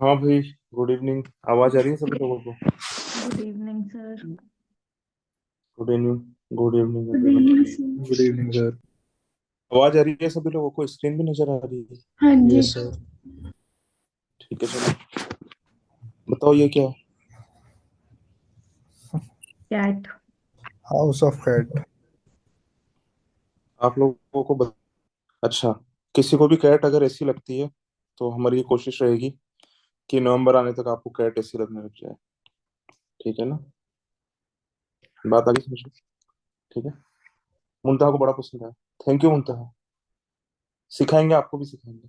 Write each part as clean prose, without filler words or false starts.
हाँ भाई। Good evening. आवाज आ रही है सभी लोगों को? Good evening sir. Good evening. Good evening good everyone. Evening sir. Good evening sir. आवाज आ रही है सभी लोगों को? स्क्रीन भी नजर आ रही है? हाँ जी। Yes sir. ठीक है, चलो बताओ ये क्या है? कैट। House of cat. आप लोगों को अच्छा, किसी को भी कैट अगर ऐसी लगती है तो हमारी ये कोशिश रहेगी कि नवंबर आने तक आपको कैट ऐसी लगने लग जाए। ठीक है ना? बात आगे समझो। ठीक है। मुंतहा को बड़ा पसंद है। Thank you Muntaha. सिखाएंगे, आपको भी सिखाएंगे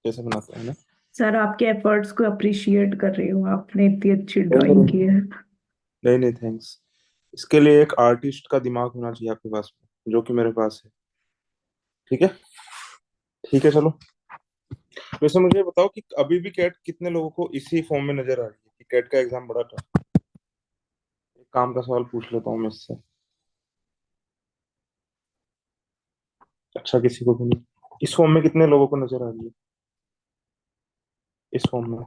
कैसे बनाते हैं ना। सर आपके एफर्ट्स को अप्रिशिएट कर रही हूँ, आपने इतनी अच्छी नहीं ड्राइंग नहीं की है। नहीं नहीं, थैंक्स। इसके लिए एक आर्टिस्ट का दिमाग होना चाहिए आपके पास में, जो कि मेरे पास है। ठीक है। ठीक है, चलो। वैसे मुझे बताओ कि अभी भी कैट कितने लोगों को इसी फॉर्म में नजर आ रही है कि कैट का एग्जाम बड़ा टफ। एक काम का सवाल पूछ लेता हूँ मैं इससे। अच्छा, किसी को भी नहीं। इस फॉर्म में कितने लोगों को नजर आ रही है? इस फॉर्म में।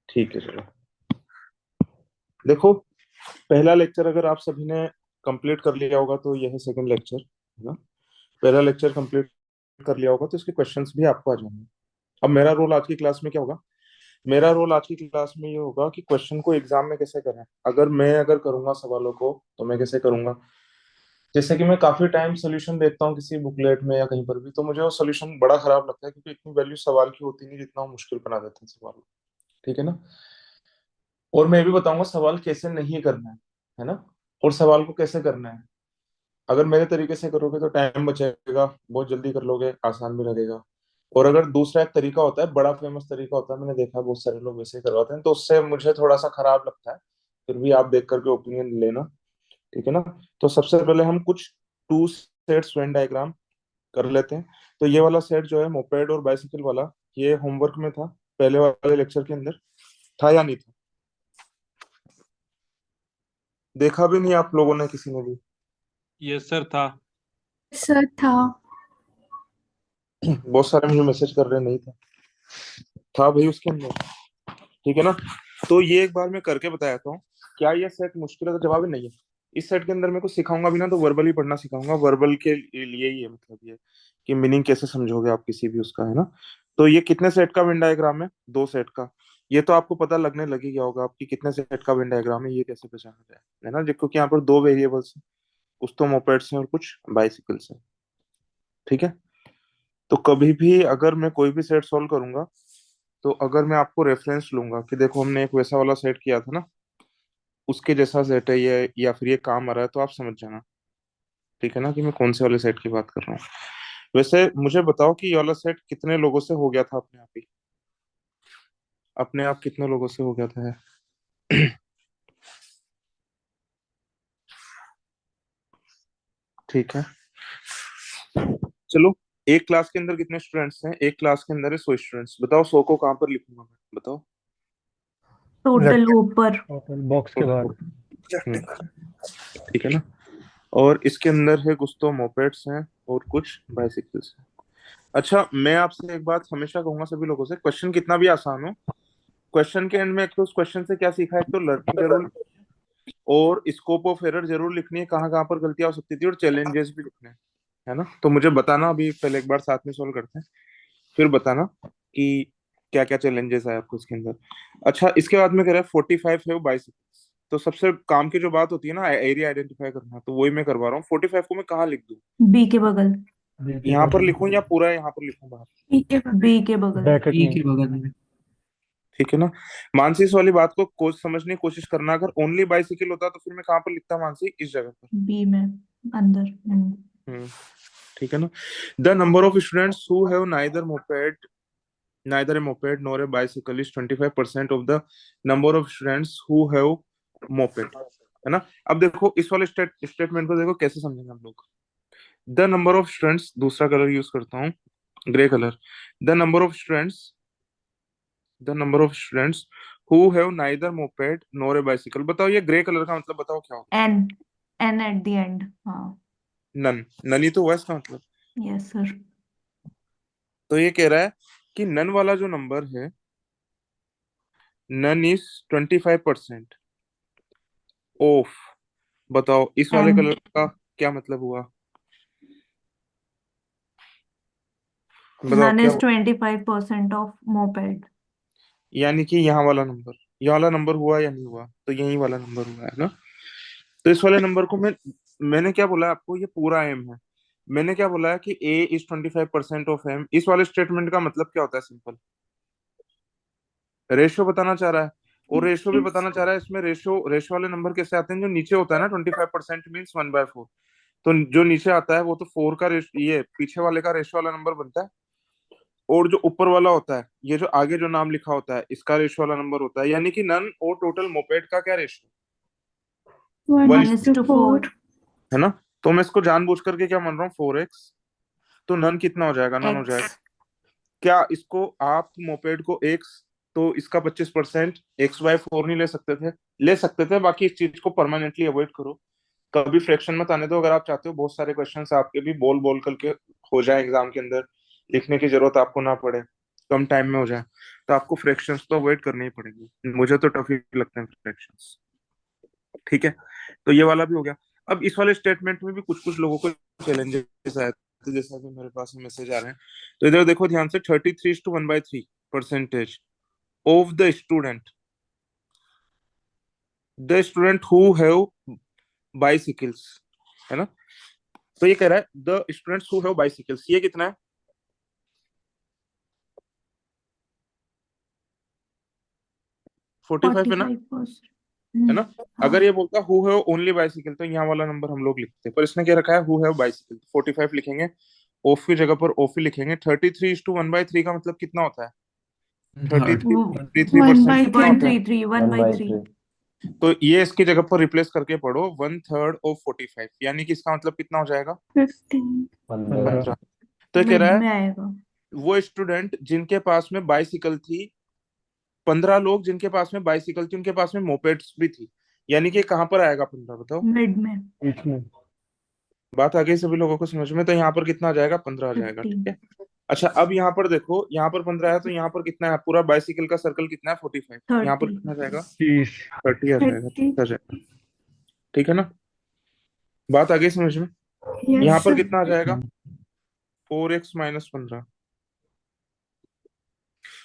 ठीक है, चलो। देखो, पहला लेक्चर अगर आप सभी ने कंप्लीट कर लिया होगा तो यह है सेकंड लेक्चर, है ना? पहला लेक्चर कंप्लीट कर लिया होगा तो इसके क्वेश्चंस भी आपको आ जाएंगे। अब मेरा रोल आज की क्लास में क्या होगा? मेरा रोल आज की क्लास में ये होगा कि क्वेश्चन को एग्जाम में कैसे करें। अगर करूंगा सवालों को तो मैं कैसे करूंगा। जैसे कि मैं काफी टाइम सोल्यूशन देखता हूँ किसी बुकलेट में या कहीं पर भी, तो मुझे वो सोल्यूशन बड़ा खराब लगता है क्योंकि इतनी वैल्यू सवाल की होती नहीं जितना वो मुश्किल बना देते हैं सवाल। ठीक है ना? और मैं ये भी बताऊंगा सवाल कैसे नहीं करना है ना? और सवाल को कैसे करना है। अगर मेरे तरीके से करोगे तो टाइम बचेगा, बहुत जल्दी कर लोगे, आसान भी लगेगा। और अगर दूसरा एक तरीका होता है, बड़ा फेमस तरीका होता है, मैंने देखा है बहुत सारे लोग वैसे ही करवाते हैं, तो उससे मुझे थोड़ा सा खराब लगता है। फिर भी आप देख करके ओपिनियन लेना। ठीक है ना? तो सबसे पहले हम कुछ टू सेट्स वेन डायग्राम कर लेते हैं। तो ये वाला सेट जो है मोपेड और बाइसिकल वाला, ये होमवर्क में था पहले वाले लेक्चर के अंदर। था या नहीं था? देखा भी नहीं आप लोगों ने किसी ने भी? यस सर था। सर था। बहुत सारे मुझे मैसेज कर रहे नहीं था। था भाई उसके अंदर। ठीक है ना? तो ये एक बार मैं करके बताया था। क्या ये सेट मुश्किल है? तो जवाब है नहीं है। इस सेट के अंदर मैं कुछ सिखाऊंगा भी ना तो वर्बली पढ़ना सिखाऊंगा। वर्बल के लिए ही है, मतलब ये कि मीनिंग कैसे समझोगे आप किसी भी उसका, है ना? तो ये कितने सेट का वेन डायग्राम है? दो सेट का। ये तो आपको पता लगने लग ही गया होगा आपकी कितने सेट का वेन डायग्राम है, ये कैसे पहचाना जाए, है ना? देखो कि यहाँ पर दो वेरिएबल्स हैं, कुछ तो मोपेड्स हैं और कुछ बाइसिकल्स हैं। ठीक है। तो कभी भी अगर मैं कोई भी सेट सॉल्व करूंगा तो अगर मैं आपको रेफरेंस लूंगा कि देखो हमने एक वैसा वाला सेट किया था ना, उसके जैसा सेट है ये या फिर ये काम आ रहा है, तो आप समझ जाना। ठीक है ना कि मैं कौन से वाले सेट की बात कर रहा हूँ। वैसे मुझे बताओ कि ये वाला सेट कितने लोगों से हो गया था अपने आप ही? अपने आप कितने लोगों से हो गया था? ठीक है, चलो। एक क्लास के अंदर कितने स्टूडेंट्स हैं? एक क्लास के अंदर है 100 स्टूडेंट्स। बताओ 100 को कहाँ पर लिखूंगा मैं? बताओ। टोटल रेक्ट ऊपर। बॉक्स के बाहर। ठीक है ना? और इसके अंदर है कुछ तो मोपेड्स हैं और कुछ बाइसिकल्स हैं। अच्छा, मैं आपसे एक बात हमेशा कहूंगा सभी लोगों से, क्वेश्चन कितना भी आसान हो, क्वेश्चन के एंड में एक तो उस क्वेश्चन से क्या सीखा है, एक तो लर्निंग जरूर और स्कोप ऑफ एरर जरूर लिखनी है, कहाँ कहाँ पर गलतियां हो सकती थी, और चैलेंजेस भी लिखने हैं। है ना? तो मुझे बताना, अभी पहले एक बार साथ में सॉल्व करते हैं, फिर बताना कि क्या क्या चैलेंजेस आए आपको इसके अंदर। अच्छा, इसके बाद में कह रहा है 45 है वो बाइसिकल्स। तो सबसे काम की जो बात होती है ना, एरिया आइडेंटिफाई करना, तो वही मैं करवा रहा हूँ। 45 को मैं कहाँ लिख दूँ? बी के बगल। बी के यहाँ पर बगल लिखूं या पूरा यहाँ पर लिखूं बाहर? बी के बगल। ब्रैकेट ई में। के बगल में। ठीक है ना? मानसी, इस वाली बात को समझने की कोशिश करना। अगर ओनली बाइसिकल होता तो फिर मैं कहाँ पर लिखता मानसी? इस जगह पर। बी में अंदर। हम्म। ठीक है ना? The number of students who have neither a moped nor a bicycle is 25% of the number of students who have moped, है ना? अब देखो इस वाले स्टेटमेंट को देखो कैसे समझेंगे हम लोग। द नंबर ऑफ स्टूडेंट्स, दूसरा कलर यूज करता हूँ, grey colour. The number of students the number of students who have neither moped nor a bicycle. बताओ ये ग्रे कलर का मतलब बताओ क्या होगा? N. N at the end, हाँ। नन। नन ही तो हुआ इसका मतलब। Yes sir. तो ये कह रहा है कि नन वाला जो नंबर है, नन इज 25% ऑफ, बताओ इस वाले एम कलर का क्या मतलब हुआ? बताओ नन क्या इज हुआ? 25% ऑफ मोपेड। यानी कि यहाँ वाला नंबर, ये वाला नंबर हुआ या नहीं हुआ? तो यही वाला नंबर हुआ है ना। तो इस वाले नंबर को मैंने क्या बोला आपको, ये पूरा एम है। मैंने क्या बोला है कि ए इज 25% ऑफ एम। इस वाले स्टेटमेंट का मतलब क्या होता है? सिंपल, रेशियो बताना चाह रहा है। और रेशियो भी बताना चाह रहा है। इसमें रेशियो रेशियो वाले नंबर कैसे आते हैं? जो नीचे होता है ना, 25% मीन्स 1/4। तो जो नीचे आता है वो तो 4 का ये पीछे वाले का रेशियो वाला नंबर बनता है। और जो ऊपर वाला होता है, ये जो आगे जो नाम लिखा होता है, इसका रेशियो वाला नंबर होता है। यानी कि नन और टोटल मोपेड का क्या रेशियो? 1:4। है ना। तो मैं इसको जानबूझ करके क्या मान रहा हूँ, 4x। तो नन कितना हो जाएगा? नन हो जाएगा। एक्स क्या इसको आप मोपेड को एक्स, तो इसका 25% x/4 नहीं ले सकते थे? ले सकते थे। बाकी इस चीज को परमानेंटली अवॉइड करो, कभी फ्रैक्शन मत आने दो। अगर आप चाहते हो बहुत सारे क्वेश्चंस आपके भी बोल बोल करके हो जाए एग्जाम के अंदर, लिखने की जरूरत आपको ना पड़े, कम टाइम में हो जाए, तो आपको फ्रैक्शंस तो अवॉइड करनी ही पड़ेगी। मुझे तो टफ ही लगते हैं फ्रैक्शंस। ठीक है। तो ये वाला भी हो गया। अब इस वाले स्टेटमेंट में भी कुछ कुछ लोगों को चैलेंजेस आए थे, जैसा कि मेरे पास मैसेज आ रहे हैं। तो इधर देखो ध्यान से, 33:1/3 of the student who have bicycles, है ना। तो ये कह रहा है the students who have bicycles, ये कितना है? 45 फोर्टी है ना। फाइव है परसेंट ना। अगर ये बोलता हु हैव ओनली बाइसिकल, तो यहाँ वाला नंबर हम लोग लिखते, पर इसने क्या रखा है, हु हैव बाइसिकल। 45 लिखेंगे, ऑफ की जगह पर ऑफ ही लिखेंगे। 33:1/3 का मतलब कितना होता है? Thirty three three three one percent by कितना थ्री होता है? Three three one one by by three three तो ये इसकी जगह पर रिप्लेस करके पढ़ो, 1/3 ऑफ 45, यानी कि इसका मतलब कितना हो जाएगा? 15 वन बाई 15। 15। तो ये कह मिड रहा है में आएगा। वो स्टूडेंट जिनके पास में बाइसिकल थी, 15 लोग जिनके पास में बाइसिकल थी, उनके पास में मोपेड्स भी थी। यानी कि कहाँ पर आएगा 15, बताओ। मिड में बीच में। बात आ गई सभी लोगों को समझ में? तो यहाँ पर कितना आ जाएगा? 15 आ जाएगा। 15 ठीक है। अच्छा, अब यहाँ पर देखो, यहाँ पर 15 है, तो यहाँ पर कितना है? पूरा बाइसिकल का सर्कल कितना है? 45। यहाँ पर 30 कितना आ जाएगा? 30। 30 आ जाएगा। 30 आ जाएगा। ठीक है ना। बात आ गई समझ में? यहाँ यस पर सर। कितना आ जाएगा? 4x - 15।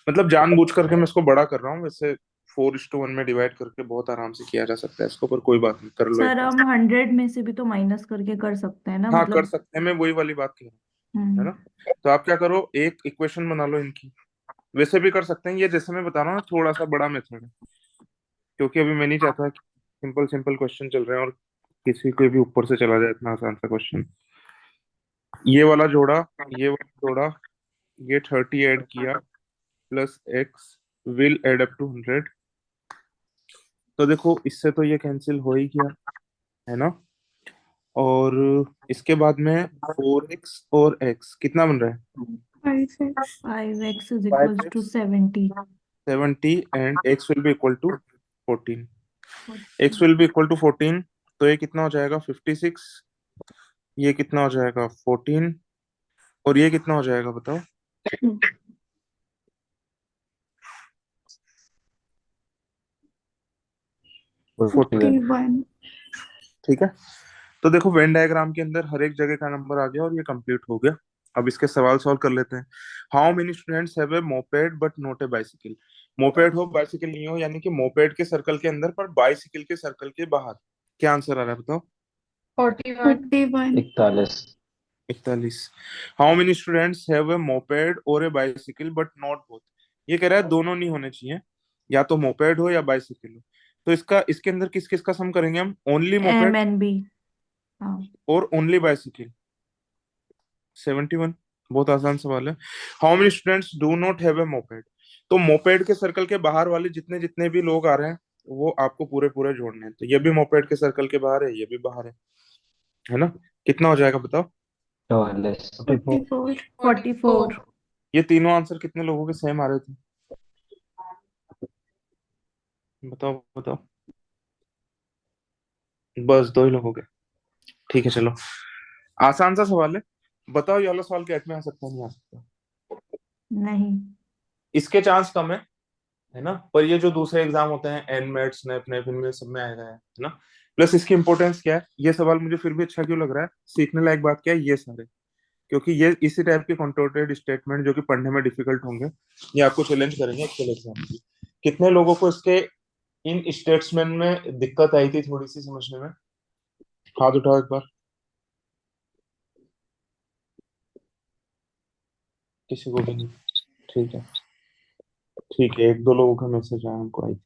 मतलब जानबूझ करके मैं इसको बड़ा कर रहा हूँ। वैसे 4:1 में डिवाइड करके बहुत आराम से किया जा सकता है इसको, पर कोई बात नहीं, कर लो एक सर बार। हम 100 में से भी तो माइनस करके कर सकते हैं ना, हाँ कर मतलब। सकते हैं, मैं वही वाली बात कह रहा हूँ, है हम्म। ना। तो आप क्या करो, एक इक्वेशन बना लो इनकी। वैसे भी कर सकते हैं ये, जैसे मैं बता रहा हूँ ना, थोड़ा सा बड़ा मेथड है, क्योंकि अभी मैं नहीं चाहता कि सिंपल सिंपल क्वेश्चन चल रहे हैं और किसी के भी ऊपर से चला जाए इतना आसान सा क्वेश्चन। ये वाला जोड़ा, ये वाला जोड़ा, ये 30 ऐड किया, plus X will add up to 100। तो देखो इससे तो ये कैंसिल हो ही गया, है ना। और इसके बाद में 4x और x कितना बन रहा है? 5x is equals to 5x 70। 70 and x will be equal to 14। x will be equal to 14, तो ये कितना हो जाएगा? 56। ये कितना हो जाएगा? 14। और ये कितना हो जाएगा बताओ? 41। 41। ठीक है। तो देखो वेन डायग्राम के अंदर हर एक जगह का नंबर आ गया और ये कंप्लीट हो गया। अब इसके सवाल सॉल्व कर लेते हैं। How many students have a moped but not a bicycle. Moped हो बाइसिकल नहीं हो, यानी कि मोपेड के सर्कल के अंदर पर बाइसिकल के सर्कल के बाहर। क्या आंसर आ रहा है बताओ? 41। 41 41। How many students have a moped और ए बाइसिकल बट नॉट बोथ। ये कह रहा है दोनों नहीं होने चाहिए, या तो मोपेड हो या बाइसिकल हो। तो इसका इसके अंदर किस किस का सम करेंगे हम? Only M moped N B. हाँ। और ओनली बाइसिकल। 71। बहुत आसान सवाल है। How many students do not have a moped. तो मोपेड के सर्कल के बाहर वाले जितने जितने भी लोग आ रहे हैं, वो आपको पूरे पूरे जोड़ने हैं। तो ये भी मोपेड के सर्कल के बाहर है, ये भी बाहर है ना। कितना हो जाएगा बताओ? 44 44। 44। ये तीनों आंसर कितने लोगों के सेम आ रहे थे? बताओ बताओ। बस दो ही लोगों के। ठीक है चलो, आसान सा सवाल है, बताओ ये वाला सवाल कैट में आ सकता है, नहीं आ सकता? नहीं। इसके चांस कम है ना, पर ये जो दूसरे एग्जाम होते हैं एनमेट स्नैप नेप, इनमें सब में आएगा है ना। प्लस इसकी इंपॉर्टेंस क्या है, ये सवाल मुझे फिर भी अच्छा क्यों लग रहा है, सीखने लायक बात क्या है ये सारे, क्योंकि ये इसी टाइप के कंट्रोवर्टेड स्टेटमेंट जो कि पढ़ने में डिफिकल्ट होंगे, ये आपको चैलेंज करेंगे एक्चुअल एग्जाम में। कितने लोगों को इसके इन स्टेटमेंट में दिक्कत आई थी थोड़ी सी समझने में? हाथ उठाओ एक बार। किसी को भी नहीं? ठीक है, ठीक है, एक दो लोगों का मैसेज आया हमको आई थी।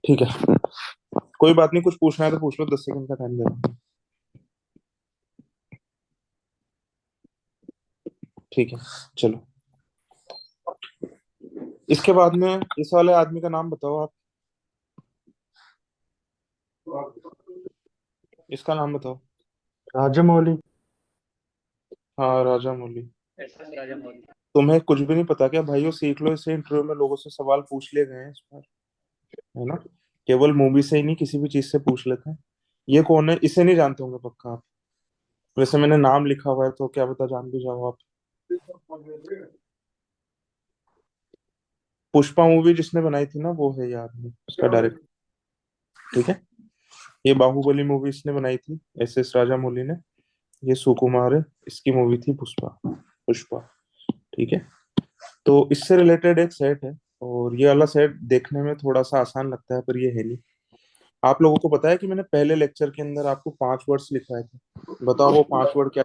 ठीक है, कोई बात नहीं, कुछ पूछना है तो पूछ लो, 10 सेकंड का टाइम दे रहा हूँ। ठीक है, चलो। इसके बाद में इस वाले आदमी का नाम बताओ आप, इसका नाम बताओ। राजामौली। हाँ, राजा मौली। तुम्हें कुछ भी नहीं पता क्या भाइयों? सीख लो, इससे इंटरव्यू में लोगों से सवाल पूछ लिए गए हैं इस बार, है ना। केवल मूवी से ही नहीं, किसी भी चीज से पूछ लेते हैं। ये कौन है, इसे नहीं जानते होंगे पक्का आप। वैसे मैंने नाम लिखा हुआ है तो क्या पता जान भी जाओ आप। पुष्पा मूवी जिसने बनाई थी ना, वो है ये आदमी, उसका डायरेक्टर। ठीक है, ये बाहुबली मूवी इसने बनाई थी, SS राजामौली ने। ये सुकुमार है, इसकी मूवी थी पुष्पा। पुष्पा, ठीक है। तो इससे रिलेटेड एक सेट है, और ये वाला सेट देखने में थोड़ा सा आसान लगता है पर ये है नहीं। आप लोगों को पता है कि मैंने पहले लेक्चर के अंदर आपको 5 वर्ड्स लिखवाए थे, बताओ वो 5 वर्ड क्या?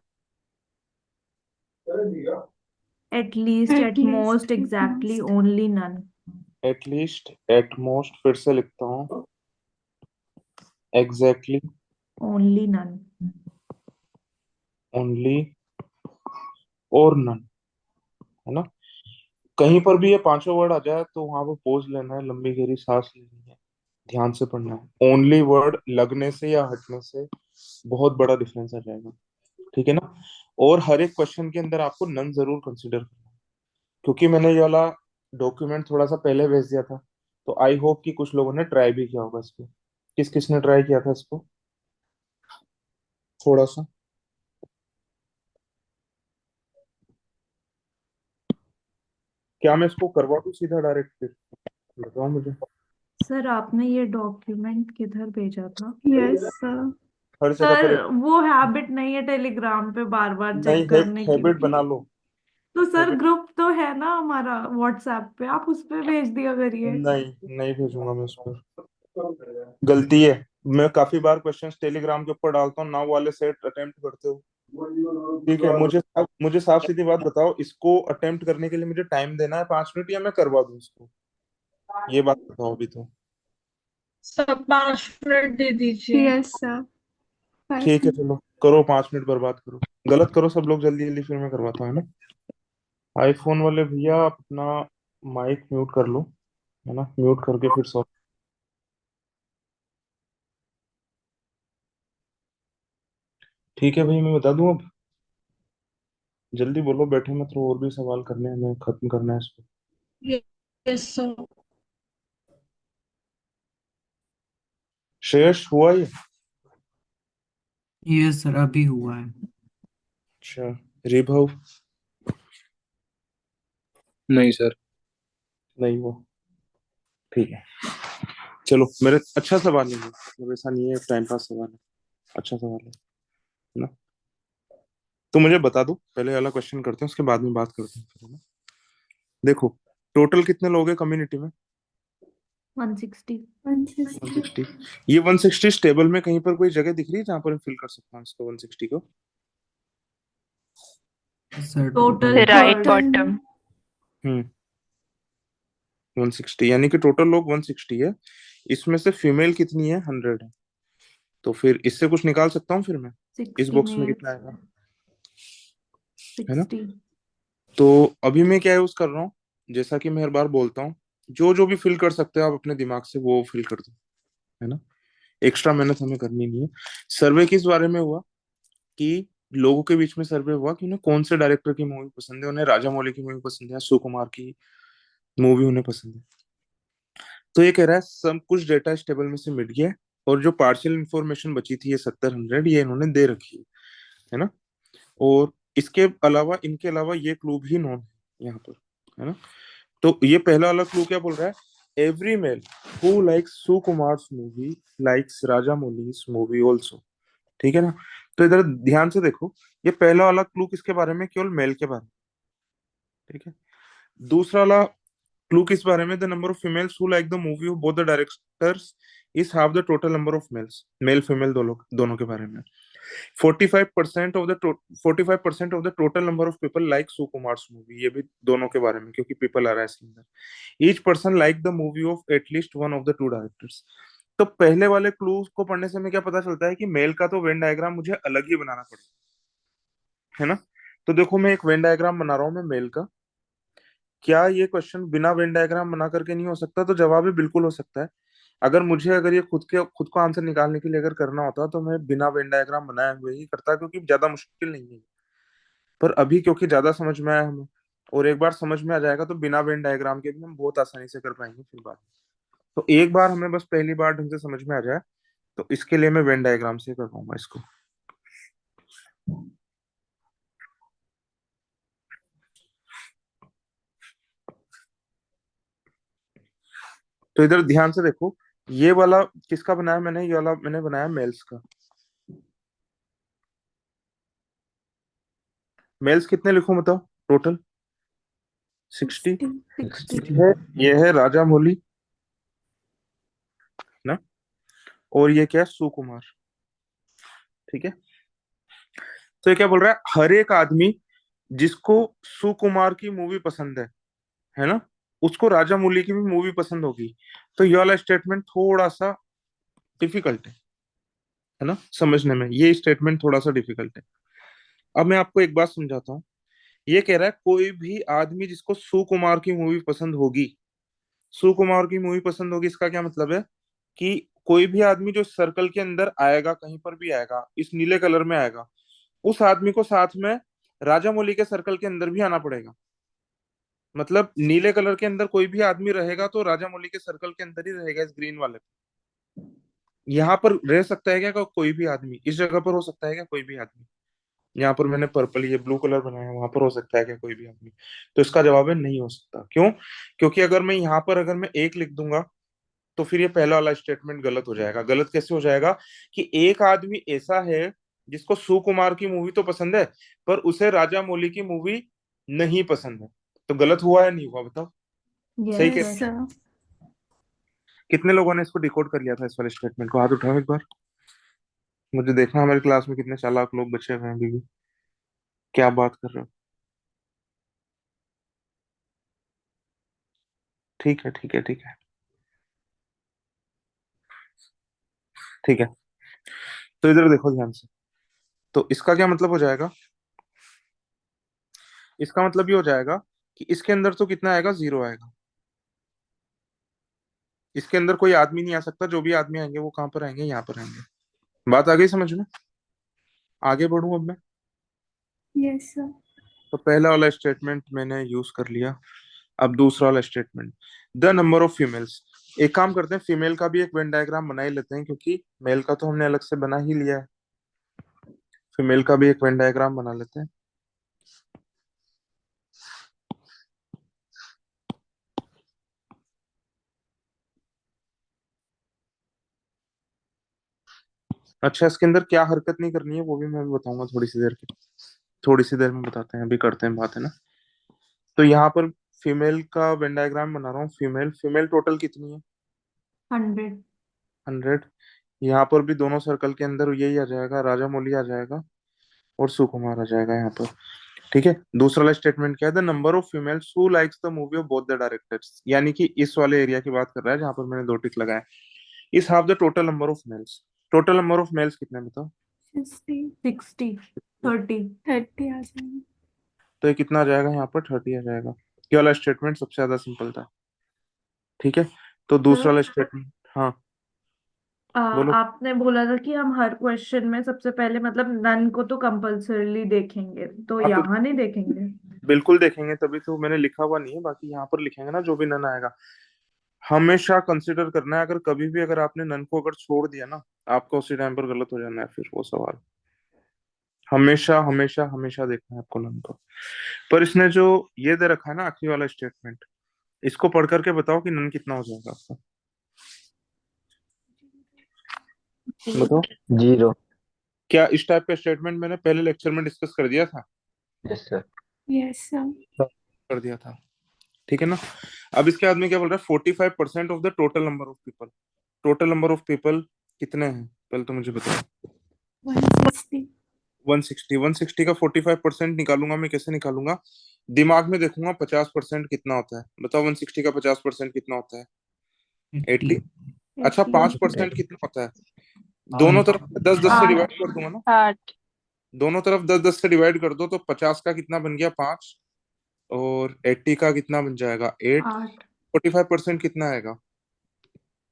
At least, at most, exactly, only, none. At least, at most, फिर से लिखता हूँ, एग्जैक्टली, ओनली, नन। ओनली और नन, है ना। कहीं पर भी ये पांचों वर्ड आ जाए तो वहां पर पोज लेना है, लंबी गहरी सांस लेनी है, ध्यान से पढ़ना है। ओनली वर्ड लगने से या हटने से बहुत बड़ा डिफरेंस आ जाएगा, ठीक है ना। और हर एक क्वेश्चन के अंदर आपको नन जरूर कंसिडर करना है, क्योंकि मैंने ये वाला डॉक्यूमेंट थोड़ा सा पहले भेज दिया था, तो आई होप कि कुछ लोगों ने ट्राई भी किया होगा इसको। किस किसने ट्राई किया था इसको थोड़ा सा? क्या मैं इसको करवा दूं सीधा डायरेक्ट, फिर बताओ मुझे। सर आपने ये डॉक्यूमेंट किधर भेजा था? Yes sir. हर जगह सर पर एक वो हैबिट नहीं है टेलीग्राम पे बार बार नई चेक करने की। हैबिट बना लो। तो सर हैबिट, ग्रुप तो है ना हमारा व्हाट्सएप पे, आप उस पे भेज दिया करिए। नहीं नहीं भेजूंगा मैं उस पर, गलती है। मैं काफी बार क्वेश्चंस टेलीग्राम के ऊपर डालता हूँ ना, वो वाले सेट अटेम्प्ट करते हो। ठीक है, मुझे साफ सीधी बात बताओ, इसको अटेम्प्ट करने के लिए मुझे टाइम देना है 5 मिनट, या मैं करवा दूं इसको? ये बात बताओ अभी तो। सब 5 मिनट दे दीजिए। Yes sir. ठीक है, चलो करो, 5 मिनट बर्बाद करो, गलत करो सब लोग जल्दी जल्दी, फिर मैं करवाता हूँ, है ना। आईफोन वाले भैया आप अपना माइक म्यूट कर लो, है ना, म्यूट करके फिर सॉल्व। ठीक है भाई, मैं बता दूं अब, जल्दी बोलो, बैठे मत रहो, और भी सवाल करने हैं, हमें खत्म करना है इसको। Yes sir. श्रेयस हुआ ये? ये सर अभी हुआ है। अच्छा, रिभव? नहीं सर। नहीं हुआ, ठीक है। चलो, मेरे अच्छा सवाल है ये, मतलब ऐसा नहीं है टाइम पास सवाल है, अच्छा सवाल है ना। तो मुझे बता दो, पहले वाला क्वेश्चन करते हैं, उसके बाद में बात करते हैं फिर, है ना। देखो, टोटल कितने लोग हैं कम्युनिटी में? 160। 160। ये 160 टेबल में कहीं पर कोई जगह दिख रही है जहां पर मैं फिल कर सकता हूँ इसको 160 को? Sir total total right third. Bottom. Hmm, 160 यानी कि टोटल लोग 160 है, इसमें से फीमेल कितनी है? 100 है। तो फिर इससे कुछ निकाल सकता हूँ फिर मैं, इस 60 बॉक्स में कितना मेल्स। आएगा, है ना। 60। तो अभी मैं क्या यूज कर रहा हूँ, जैसा कि मैं हर बार बोलता हूँ, जो जो भी फिल कर सकते हो आप अपने दिमाग से वो फिल कर दो, है ना। एक्स्ट्रा मेहनत हमें करनी नहीं है। सर्वे किस बारे में हुआ, कि लोगों के बीच में सर्वे हुआ कि उन्हें कौन से डायरेक्टर की मूवी पसंद है, उन्हें राजा मौली की मूवी पसंद है, सुकुमार की मूवी उन्हें पसंद है। तो ये कह रहा है सब कुछ डेटा इस टेबल में से मिट गया है, और जो पार्शियल इंफॉर्मेशन बची थी ये 70 100 ये इन्होंने दे रखी है ना। और इसके अलावा, इनके अलावा ये क्लू भी नॉन है यहाँ पर, है ना। तो ये पहला वाला क्लू क्या बोल रहा है, every male who likes Sukumar movie likes Rajamouli's movie also. ठीक है ना। तो इधर ध्यान से देखो, ये पहला वाला क्लू किसके बारे में, केवल मेल के बारे में। ठीक है। दूसरा वाला क्लू किस बारे में, the number of females who like the movie of both the directors is half the total number of males, male female दोनों दोनों के बारे में। 45% of the 45% of the total number of people like Sukumar movie, ये भी दोनों के बारे में, क्योंकि पीपल आ रहा है इसके अंदर। Each person like the movie of at least one of the two directors. तो पहले वाले क्लू को पढ़ने से हमें क्या पता चलता है कि मेल का तो वेन डायग्राम मुझे अलग ही बनाना पड़ेगा, है ना। तो देखो मैं एक वेन डायग्राम बना रहा हूँ मैं मेल का। क्या ये क्वेश्चन बिना वेन डायग्राम बना करके नहीं हो सकता, तो जवाब है बिल्कुल हो सकता है। अगर मुझे, अगर ये खुद को आंसर निकालने के लिए अगर करना होता तो मैं बिना वेन डायग्राम बनाए हुए ही करता, क्योंकि ज्यादा मुश्किल नहीं है। पर अभी क्योंकि ज्यादा समझ में आया हमें, और एक बार समझ में आ जाएगा तो बिना वेन डायग्राम के भी हम बहुत आसानी से कर पाएंगे फिर बात। तो एक बार हमें बस पहली बार ढंग से समझ में आ जाए, तो इसके लिए मैं वेन डायग्राम से कर पाऊंगा इसको। तो इधर ध्यान से देखो, ये वाला किसका बनाया मैंने, ये वाला मैंने बनाया मेल्स का। मेल्स कितने लिखूं बताओ टोटल, 60। 60। ये है राजा मौली ना, और ये क्या है, सुकुमार। ठीक है। तो ये क्या बोल रहा है, हर एक आदमी जिसको सुकुमार की मूवी पसंद है ना, उसको राजा मौली की भी मूवी पसंद होगी। तो ये वाला स्टेटमेंट थोड़ा सा डिफिकल्ट है ना समझने में, ये स्टेटमेंट थोड़ा सा डिफिकल्ट है। अब मैं आपको एक बात समझाता हूँ। ये कह रहा है कोई भी आदमी जिसको सुकुमार की मूवी पसंद होगी, सुकुमार की मूवी पसंद होगी, इसका क्या मतलब है कि कोई भी आदमी जो सर्कल के अंदर आएगा, कहीं पर भी आएगा, इस नीले कलर में आएगा, उस आदमी को साथ में राजा मौली के सर्कल के अंदर भी आना पड़ेगा। मतलब नीले कलर के अंदर कोई भी आदमी रहेगा तो राजा मौली के सर्कल के अंदर ही रहेगा, इस ग्रीन वाले पे। यहाँ पर रह सकता है क्या कोई भी आदमी, इस जगह पर हो सकता है क्या कोई भी आदमी, यहाँ पर मैंने पर्पल ये ब्लू कलर बनाया है, वहां पर हो सकता है क्या कोई भी आदमी। तो इसका जवाब है नहीं हो सकता। क्यों? क्योंकि अगर मैं यहाँ पर अगर मैं एक लिख दूंगा तो फिर ये पहला वाला स्टेटमेंट गलत हो जाएगा। गलत कैसे हो जाएगा कि एक आदमी ऐसा है जिसको सुकुमार की मूवी तो पसंद है, पर उसे राजा मौली की मूवी नहीं पसंद है। तो गलत हुआ या नहीं हुआ बताओ, सही यस कह सर। कितने लोगों ने इसको डिकोड कर लिया था, इस वाले स्टेटमेंट को, हाथ उठाओ एक बार। मुझे देखना हमारी क्लास में कितने चालाक लोग बचे हुए हैं अभी भी। क्या बात कर रहे हो। ठीक है ठीक है ठीक है ठीक है। तो इधर देखो ध्यान से। तो इसका क्या मतलब हो जाएगा, इसका मतलब ये हो जाएगा कि इसके अंदर तो कितना आएगा, 0 आएगा। इसके अंदर कोई आदमी नहीं आ सकता, जो भी आदमी आएंगे वो कहाँ पर आएंगे, यहाँ पर आएंगे। बात आ गई समझ में? आगे बढ़ूं अब मैं। Yes sir. तो पहला वाला स्टेटमेंट मैंने यूज कर लिया। अब दूसरा वाला statement, the number of females. एक काम करते हैं, फीमेल का भी एक वेन डायग्राम बना ही लेते हैं, क्योंकि मेल का तो हमने अलग से बना ही लिया है। फीमेल का भी एक वेन डायग्राम बना लेते हैं। अच्छा, इसके अंदर क्या हरकत नहीं करनी है वो भी मैं बताऊंगा थोड़ी सी देर के, थोड़ी सी देर में बताते हैं, अभी करते हैं बात, है ना। तो यहाँ पर फीमेल का वेन डायग्राम बना रहा हूँ। फीमेल फीमेल टोटल कितनी है, 100। 100। यहाँ पर भी दोनों सर्कल के अंदर यही आ जाएगा, राजा मौली आ जाएगा और सुकुमार आ जाएगा यहाँ पर। ठीक है। दूसरा वाला स्टेटमेंट क्या है, the number of females who likes the movie of both the directors, यानी कि इस वाले एरिया की बात कर रहा है जहाँ पर मैंने दो टिक लगाए। इस half the total number of males. Total number of males कितने हैं बताओ। 60। 30। 30 आ जाएंगे। तो ये कितना आ जाएगा यहाँ पर, 30 आ जाएगा। ये वाला स्टेटमेंट सबसे ज्यादा सिंपल था। ठीक है। तो दूसरा वाला सर स्टेटमेंट, हाँ बोलो। आपने बोला था कि हम हर क्वेश्चन में सबसे पहले मतलब नन को तो कंपल्सरीली देखेंगे, तो हाँ तो यहाँ नहीं देखेंगे? बिल्कुल देखेंगे, तभी तो मैंने लिखा हुआ नहीं है, बाकी यहाँ पर लिखेंगे ना जो भी नन आएगा। हमेशा कंसिडर करना है, अगर कभी भी अगर आपने नन को अगर छोड़ दिया ना, आपका उसी टाइम पर गलत हो जाना है फिर वो सवाल। हमेशा हमेशा हमेशा देखना है आपको नन को। पर इसने जो ये दे रखा है ना आखिरी वाला स्टेटमेंट, इसको पढ़ करके बताओ कि नन कितना हो जाएगा आपका। बताओ, जीरो। क्या इस टाइप का स्टेटमेंट मैंने पहले लेक्चर में डिस्कस कर दिया था? Yes sir. Yes sir. कर दिया था, ठीक है ना। अब इसके बाद में क्या बोल रहा है, 45% of the total number of people. Total number of people कितने हैं पहले तो मुझे बताओ। 160। 160। 160 का 45% निकालूंगा मैं, कैसे निकालूंगा? दिमाग में देखूंगा 50% कितना होता है, बताओ 160 का 50% कितना होता है? 80। 80। अच्छा 80। 5% कितना होता है? दोनों तरफ 10-10 से 8। डिवाइड कर दूंगा ना, 8। दोनों तरफ 10-10 से डिवाइड कर दो तो 50 का कितना बन गया? 5। और 80 का कितना बन जाएगा? 8। 8। 45% कितना आएगा?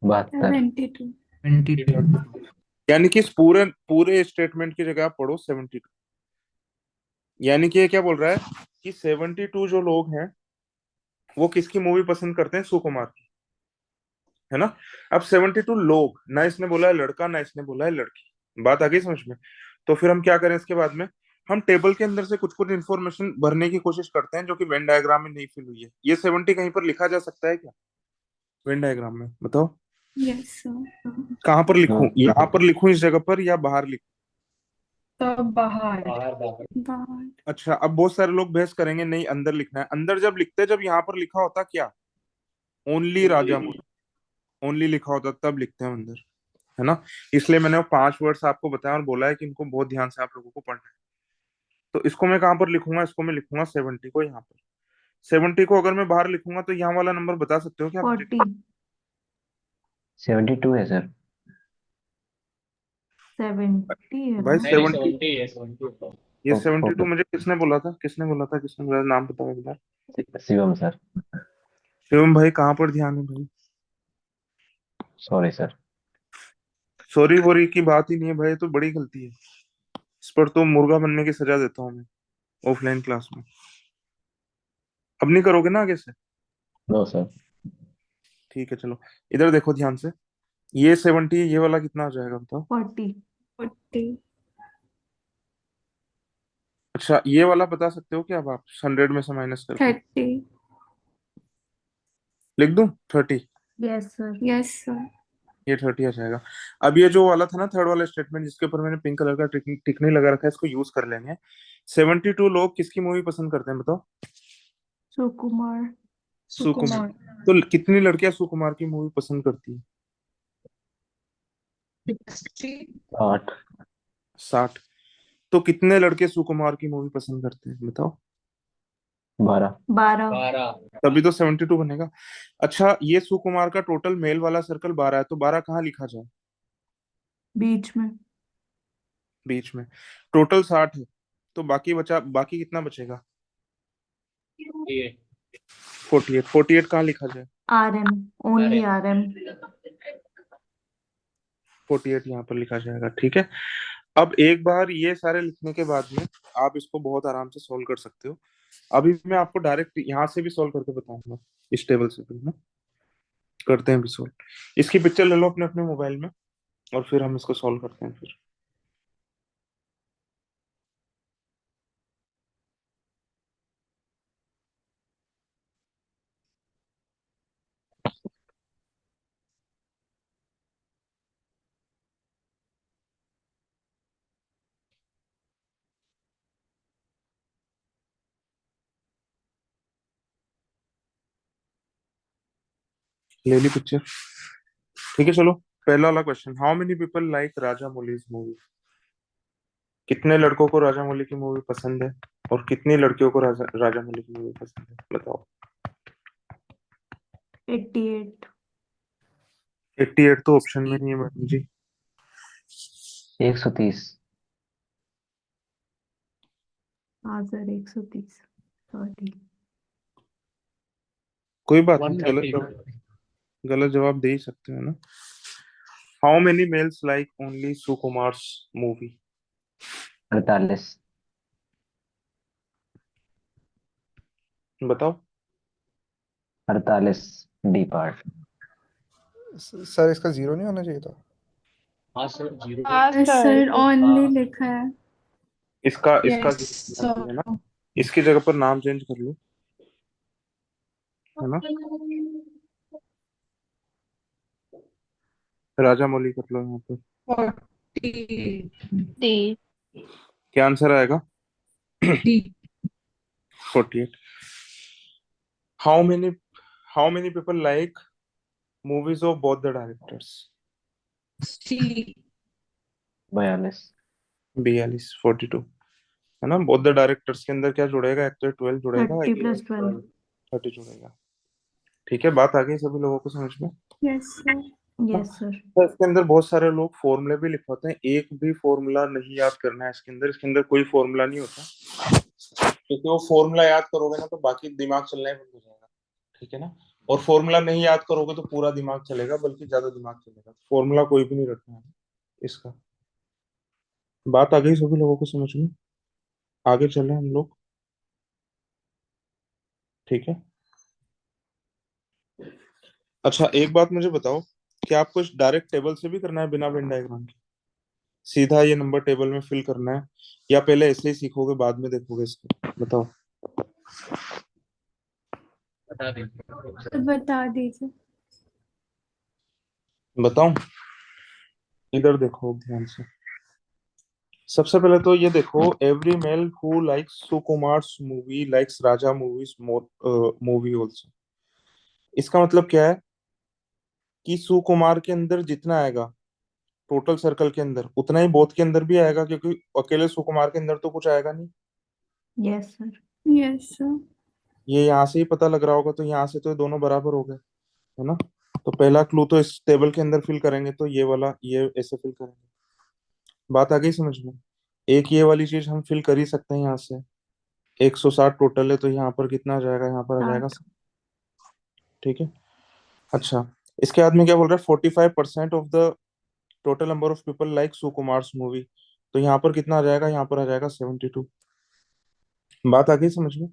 72। 72। 72। यानी कि इस पूरे पूरे स्टेटमेंट की जगह आप पढ़ो 72। यानी कि ये क्या बोल रहा है कि 72 जो लोग हैं वो किसकी मूवी पसंद करते हैं? सुकुमार की, है ना। अब 72 लोग, ना इसने बोला है लड़का ना इसने बोला है लड़की, बात आ गई समझ में? तो फिर हम क्या करें इसके बाद में, हम टेबल के अंदर से कुछ कुछ इन्फॉर्मेशन भरने की कोशिश करते हैं जो कि वेन डायग्राम में नहीं फिल हुई है। ये 70 कहीं पर लिखा जा सकता है क्या वेन डायग्राम में? बताओ यस सर। कहाँ पर नो। लिखूं, यहाँ पर लिखूं इस जगह पर या बाहर लिखूं? तो बाहर। बाहर। अच्छा, अब बहुत सारे लोग बहस करेंगे नहीं अंदर लिखना है। अंदर जब लिखते हैं, जब यहाँ पर लिखा होता क्या, ओनली राजा मोली, ओनली लिखा होता तब लिखते हैं अंदर, है ना। इसलिए मैंने वो 5 वर्ड्स आपको बताया और बोला है कि इनको बहुत ध्यान से आप लोगों को पढ़ना है। तो इसको मैं कहाँ पर लिखूंगा? इसको मैं लिखूंगा 70 को यहाँ पर। 70 को अगर मैं बाहर लिखूंगा तो यहाँ वाला नंबर बता सकते हो क्या आप मुझे? 40। 72 है सर। 70 है भाई ना? 70, ये ओके 72 मुझे किसने बोला था, किसने बोला था, किसने बोला? नाम बताओ एक बार। शिवम सर। शिवम भाई कहाँ पर ध्यान है भाई? Sorry sir. सॉरी वोरी की बात ही नहीं है भाई, ये तो बड़ी गलती है। इस पर तो मुर्गा बनने की सजा देता हूँ मैं ऑफलाइन क्लास में। अब नहीं करोगे ना आगे से? No sir. ठीक है चलो, इधर देखो ध्यान से। ये 70, ये वाला कितना आ जाएगा बताओ? 40। 40। अच्छा ये वाला बता सकते हो क्या अब आप 100 में से माइनस करके? 30। लिख दूं 30? Yes sir. Yes sir. ये 30 आ जाएगा। अब ये जो वाला था ना थर्ड वाला स्टेटमेंट जिसके ऊपर मैंने पिंक कलर का टिक नहीं लगा रखा है, इसको यूज कर लेंगे। 72 लोग किसकी मूवी पसंद करते हैं बताओ? सुकुमार। सुकुमार। सुकुमार। तो कितनी लड़कियां सुकुमार की मूवी पसंद करती है? 60। 8। 60। तो कितने लड़के सुकुमार की मूवी पसंद करते हैं बताओ? 12। 12। तभी तो 72 बनेगा। अच्छा ये सुकुमार का टोटल मेल वाला सर्कल 12 है, तो 12 कहाँ लिखा जाए? बीच में। बीच में। टोटल 60 है, तो बाकी बचा, बाकी कितना बचेगा? 48। 48 कहाँ लिखा जाए? RM। Only RM। 48 यहाँ पर लिखा जाएगा, ठीक है। अब एक बार ये सारे लिखने के बाद में आप इसको बहुत आराम से सॉल्व कर सकते हो। अभी मैं आपको डायरेक्ट यहाँ से भी सॉल्व करके बताऊंगा, इस टेबल से भी ना। करते हैं भी सॉल्व। इसकी पिक्चर ले लो अपने अपने मोबाइल में और फिर हम इसको सॉल्व करते हैं फिर। ले ली पिक्चर, ठीक है चलो। पहला वाला question, how many people like Rajamouli's movie? कितने लड़कों को राजा मौली की मूवी पसंद है और कितनी लड़कियों को राजा मौली की मूवी पसंद है बताओ? 88। 88 तो ऑप्शन में नहीं है मैडम जी। 130। हाँ सर 130। सॉरी। कोई बात नहीं, गलत जवाब दे ही सकते हो ना। How many males like only Sukumar's movie? 48। बताओ। 48 डी पार्ट। सर इसका जीरो नहीं होना चाहिए था। हाँ सर ओनली लिखा है। इसका इसका Yes, है ना, sir. इसकी जगह पर नाम चेंज कर लो, है ना, राजा मौली कर लो यहाँ पर। 40. D. क्या आंसर आएगा? D. 48। How many how many people like movies of both the directors? C. 42। 42, 42, है ना। बोथ द डायरेक्टर्स के अंदर क्या जुड़ेगा? एक तो 12 जुड़ेगा, 30 ये + 12। 30 जुड़ेगा। ठीक है, बात आ गई सभी लोगों को समझ में? Yes, sir. Yes sir. तो इसके अंदर बहुत सारे लोग फॉर्मूले भी लिखवाते हैं, एक भी फॉर्मूला नहीं याद करना है इसके अंदर कोई फॉर्मूला नहीं होता, क्योंकि वो फॉर्मूला याद करोगे ना तो बाकी दिमाग चलना ही बंद हो जाएगा। ठीक है ना, और फॉर्मूला नहीं याद करोगे तो पूरा दिमाग चलेगा, बल्कि ज्यादा दिमाग चलेगा। फॉर्मूला कोई भी नहीं रखना है इसका। बात आ गई सभी लोगों को समझ में? आगे चले हम लोग। ठीक है, अच्छा एक बात मुझे बताओ, कि आपको डायरेक्ट टेबल से भी करना है बिना वेन डायग्राम के? सीधा ये नंबर टेबल में फिल करना है, या पहले ऐसे ही सीखोगे बाद में देखोगे इसको? बताओ। बता दीजिए। बताऊं? इधर देखो ध्यान से। सबसे पहले तो ये देखो, every male who likes Sukumar's movie likes Raja movies movie also. इसका मतलब क्या है? कि सुकुमार के अंदर जितना आएगा टोटल सर्कल के अंदर, उतना ही बोथ के अंदर भी आएगा, क्योंकि अकेले सुकुमार के अंदर तो कुछ आएगा नहीं। Yes sir. Yes, sir. ये यहाँ से ही पता लग रहा होगा, तो यहाँ से तो ये दोनों बराबर हो गए, है ना। तो पहला क्लू तो इस टेबल के अंदर फिल करेंगे, तो ये वाला ये ऐसे फिल करेंगे। बात आ गई समझ में? एक ये वाली चीज हम फिल कर ही सकते हैं यहाँ से। 160 टोटल है, तो यहाँ पर कितना आ जाएगा? यहाँ पर आ जाएगा 60। ठीक है, अच्छा। इसके बाद में क्या बोल रहा है? 45% of the total number of people like Sukumar's movie. तो यहाँ पर कितना आ जाएगा? यहाँ पर आ जाएगा 72। बात आ गई समझ में?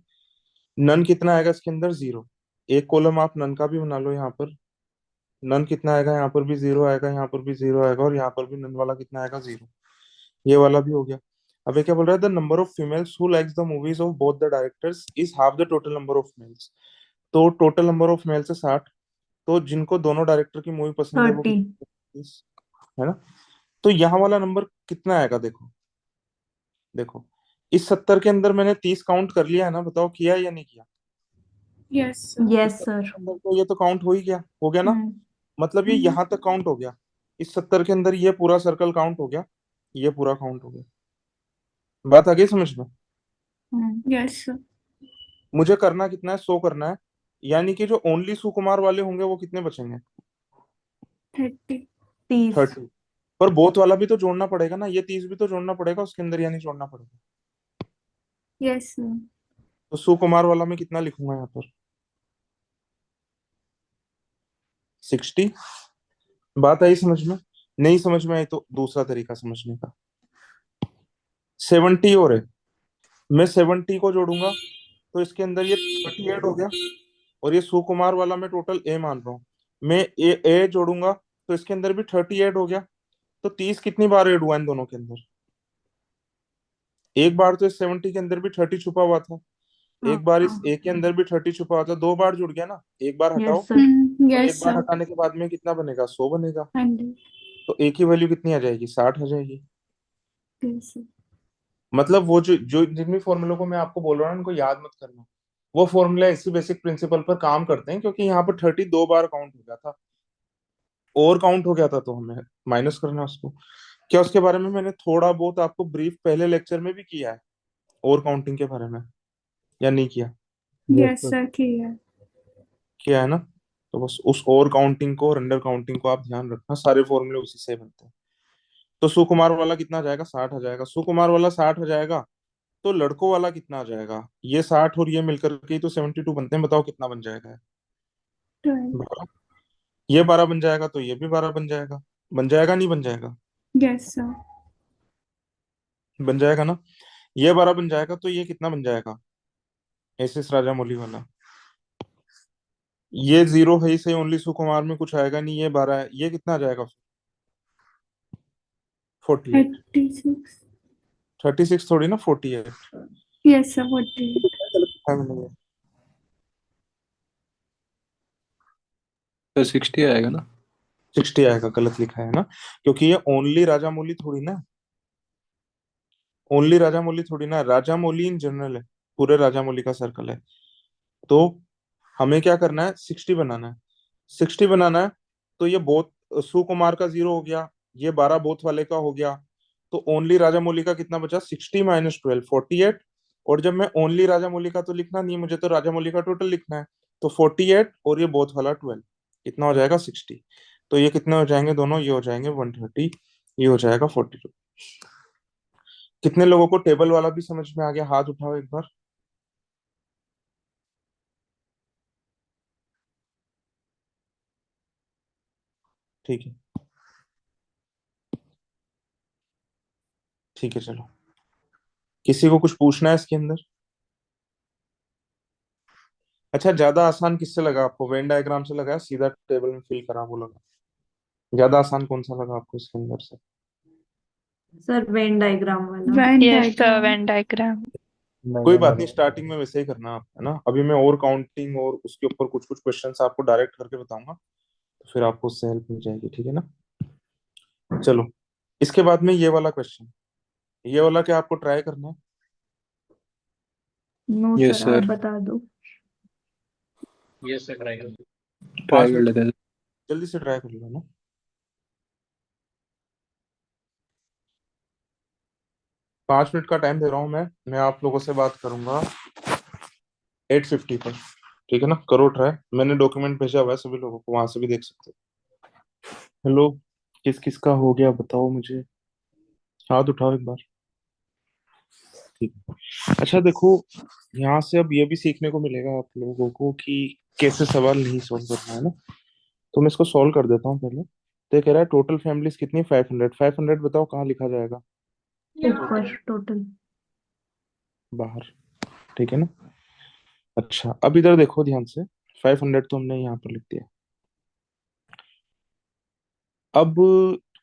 नन कितना आएगा इसके अंदर? 0। एक कॉलम आप नन का भी बना लो यहाँ पर। नन कितना आएगा? यहाँ पर भी 0 आएगा, यहाँ पर भी 0 आएगा, और यहाँ पर भी नन वाला कितना आएगा? 0। ये वाला भी हो गया। अब ये क्या बोल रहा है? The number of females who likes the movies of both the directors is half the total number of males. तो टोटल नंबर ऑफ मेल्स है 60, तो जिनको दोनों डायरेक्टर की मूवी पसंद है वो 30। कितने? 30, है ना। तो यहाँ वाला नंबर कितना आएगा? देखो देखो, इस 70 के अंदर मैंने 30 काउंट कर लिया है ना, बताओ किया है या नहीं किया? Yes, sir. इस यस 70 सर। के अंदर तो ये तो काउंट हो ही गया, हो गया ना। हम्म। मतलब ये यहाँ तक काउंट हो गया, इस 70 के अंदर ये पूरा सर्कल काउंट हो गया, ये पूरा काउंट हो गया। बात आ गई समझ में? Yes, sir. मुझे करना कितना है? 100 करना है, यानी कि जो ओनली सुकुमार वाले होंगे वो कितने बचेंगे? 30. 30। 30। पर बोथ वाला भी तो जोड़ना पड़ेगा ना, ये 30 भी तो जोड़ना पड़ेगा उसके अंदर, यानी जोड़ना पड़ेगा। Yes, sir. तो सुकुमार वाला में कितना लिखूंगा यहाँ पर? 60। बात आई समझ में? नहीं समझ में आई तो दूसरा तरीका समझने का। 70 और है, मैं 70 को जोड़ूंगा तो इसके अंदर ये 38 हो गया, और ये सुकुमार वाला मैं टोटल ए मान रहा हूँ। मैं ए जोड़ूंगा तो इसके अंदर भी 38 हो गया। तो 30 कितनी बार ऐड हुआ इन दोनों के अंदर? एक बार तो इस 70 के अंदर भी 30 छुपा हुआ था, एक बार इस ए के अंदर भी 30 छुपा हुआ था, दो बार जुड़ गया ना। एक बार हटाओ, यस सर। और Yes, एक बार sir. हटाने के बाद में कितना बनेगा? 100 बनेगा। 100. तो ए की वैल्यू कितनी आ जाएगी? 60 आ जाएगी। Yes, sir. मतलब वो जो जो जिन भी फॉर्मूलों को मैं आपको बोल रहा हूँ उनको याद मत करना, वो फॉर्मूला इसी बेसिक प्रिंसिपल पर काम करते हैं, क्योंकि यहाँ पर 30 दो बार काउंट हो गया था, और काउंट हो गया था, तो हमें माइनस करना है उसको। क्या उसके बारे में मैंने थोड़ा बहुत आपको ब्रीफ पहले लेक्चर में भी किया है, और काउंटिंग के बारे में, या नहीं किया? Yes, sir. Clear. किया है ना। तो बस उस ओवर काउंटिंग को और अंडर काउंटिंग को आप ध्यान रखना, सारे फॉर्मूले उसी से बनते हैं। तो सुकुमार वाला कितना आ जाएगा? 60 आ जाएगा। सुकुमार वाला 60 आ जाएगा, तो लड़कों वाला कितना आ जाएगा? ये 60 और ये मिलकर के ही तो 72 बनते हैं, बताओ कितना बन जाएगा? 12. 12। ये 12 बन जाएगा, तो ये भी 12 बन जाएगा। बन जाएगा नहीं बन जाएगा? Yes, sir. बन जाएगा ना। ये 12 बन जाएगा, तो ये कितना बन जाएगा? एस एस राजामौली वाला। ये 0 है ही सही, ओनली सुकुमार में कुछ आएगा नहीं, ये 12 है, ये कितना आ जाएगा? 48। 86. 36 थोड़ी ना 48। Yes, sir. 48. तो 60 आएगा ना। 60 आएगा, गलत लिखा है ना, क्योंकि ये ओनली राजामौली थोड़ी ना, ओनली राजामौली थोड़ी ना, राजामौली इन जनरल है, पूरे राजामौली का सर्कल है। तो हमें क्या करना है, 60 बनाना है। 60 बनाना है तो ये बोथ सुकुमार का 0 हो गया, ये 12 बोथ वाले का हो गया। तो ओनली राजामौली का कितना बचा, 60 माइनस 12 48। और जब मैं ओनली राजामौली का तो लिखना नहीं है मुझे, तो राजामौली का टोटल लिखना है। तो 48 और ये बोथ वाला 12 कितना हो जाएगा, 60। तो ये कितने हो जाएंगे दोनों, ये हो जाएंगे 130, ये हो जाएगा 42। कितने लोगों को टेबल वाला भी समझ में आ गया, हाथ उठाओ एक बार। ठीक है, ठीक है, चलो। किसी को कुछ पूछना है इसके अंदर? अच्छा, ज्यादा आसान किससे लगा आपको, वेन डायग्राम से लगा या सीधा टेबल में फिल करा वो लगा? ज्यादा आसान कौन सा लगा आपको इसके अंदर से? सर वेन डायग्राम वाला। Venn yes sir, diagram. Venn diagram. कोई बात नहीं, स्टार्टिंग में वैसे ही करना आप, है ना। अभी मैं और काउंटिंग और उसके ऊपर कुछ कुछ क्वेश्चंस आपको डायरेक्ट करके बताऊंगा, तो फिर आपको उससे हेल्प मिल जाएगी, ठीक है ना। चलो, इसके बाद में ये वाला क्वेश्चन, ये वाला क्या आपको ट्राई करना है? नो यस सर, आप सर, बता दो। ट्राई पाँच कर मिनट लेते हैं। जल्दी से ट्राई कर लो ना। 5 मिनट का टाइम दे रहा हूँ मैं आप लोगों से बात करूंगा 8:50 पर, ठीक है ना। करो ट्राई, मैंने डॉक्यूमेंट भेजा हुआ है सभी लोगों को, वहां से भी देख सकते हो। हेलो, किस किस का हो गया बताओ मुझे, हाथ उठाओ एक बार। ठीक है। अच्छा देखो, यहाँ से अब ये भी सीखने को मिलेगा आप लोगों को कि कैसे सवाल नहीं सॉल्व करना है ना। तो मैं इसको सॉल्व कर देता हूँ पहले। तो ये कह रहा है टोटल फैमिलीज कितनी, 500। 500 बताओ कहाँ लिखा जाएगा? ऊपर टोटल। बाहर, ठीक है ना। अच्छा, अब इधर देखो ध्यान से, 500 तो हमने यहाँ पर लिख दिया। अब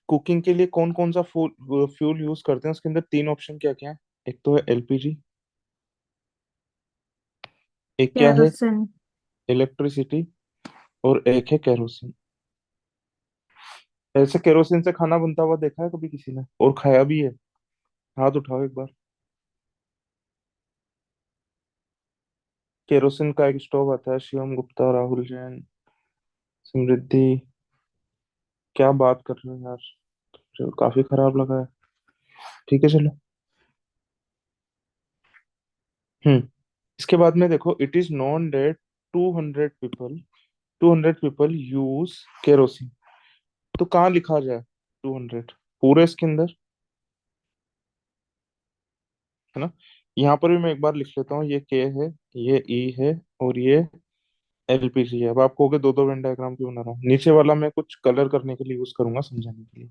कुकिंग के लिए कौन कौन सा फ्यूल यूज करते हैं, उसके अंदर 3 ऑप्शन क्या क्या है। एक तो है एलपीजी, एक क्या है केरोसिन। इलेक्ट्रिसिटी, और एक है केरोसिन। ऐसे केरोसिन से खाना बनता हुआ देखा है कभी किसी ने, और खाया भी है? हाथ उठाओ एक बार। केरोसिन का एक स्टोव आता है, शिवम गुप्ता, राहुल जैन, समृद्धि। क्या बात कर रहे हो यार, चलो, काफी खराब लगा है। ठीक है चलो। हम्म इसके बाद में देखो, it is known that 200 people 200 people use kerosene. तो कहाँ लिखा जाए 200, पूरे इसके अंदर, है ना। यहाँ पर भी मैं एक बार लिख लेता हूँ, ये के है, ये ई है, और ये एलपीजी है। अब आप कहोगे दो दो वेन डायग्राम क्यों बना रहा हूँ, नीचे वाला मैं कुछ कलर करने के लिए यूज करूंगा, समझाने के लिए।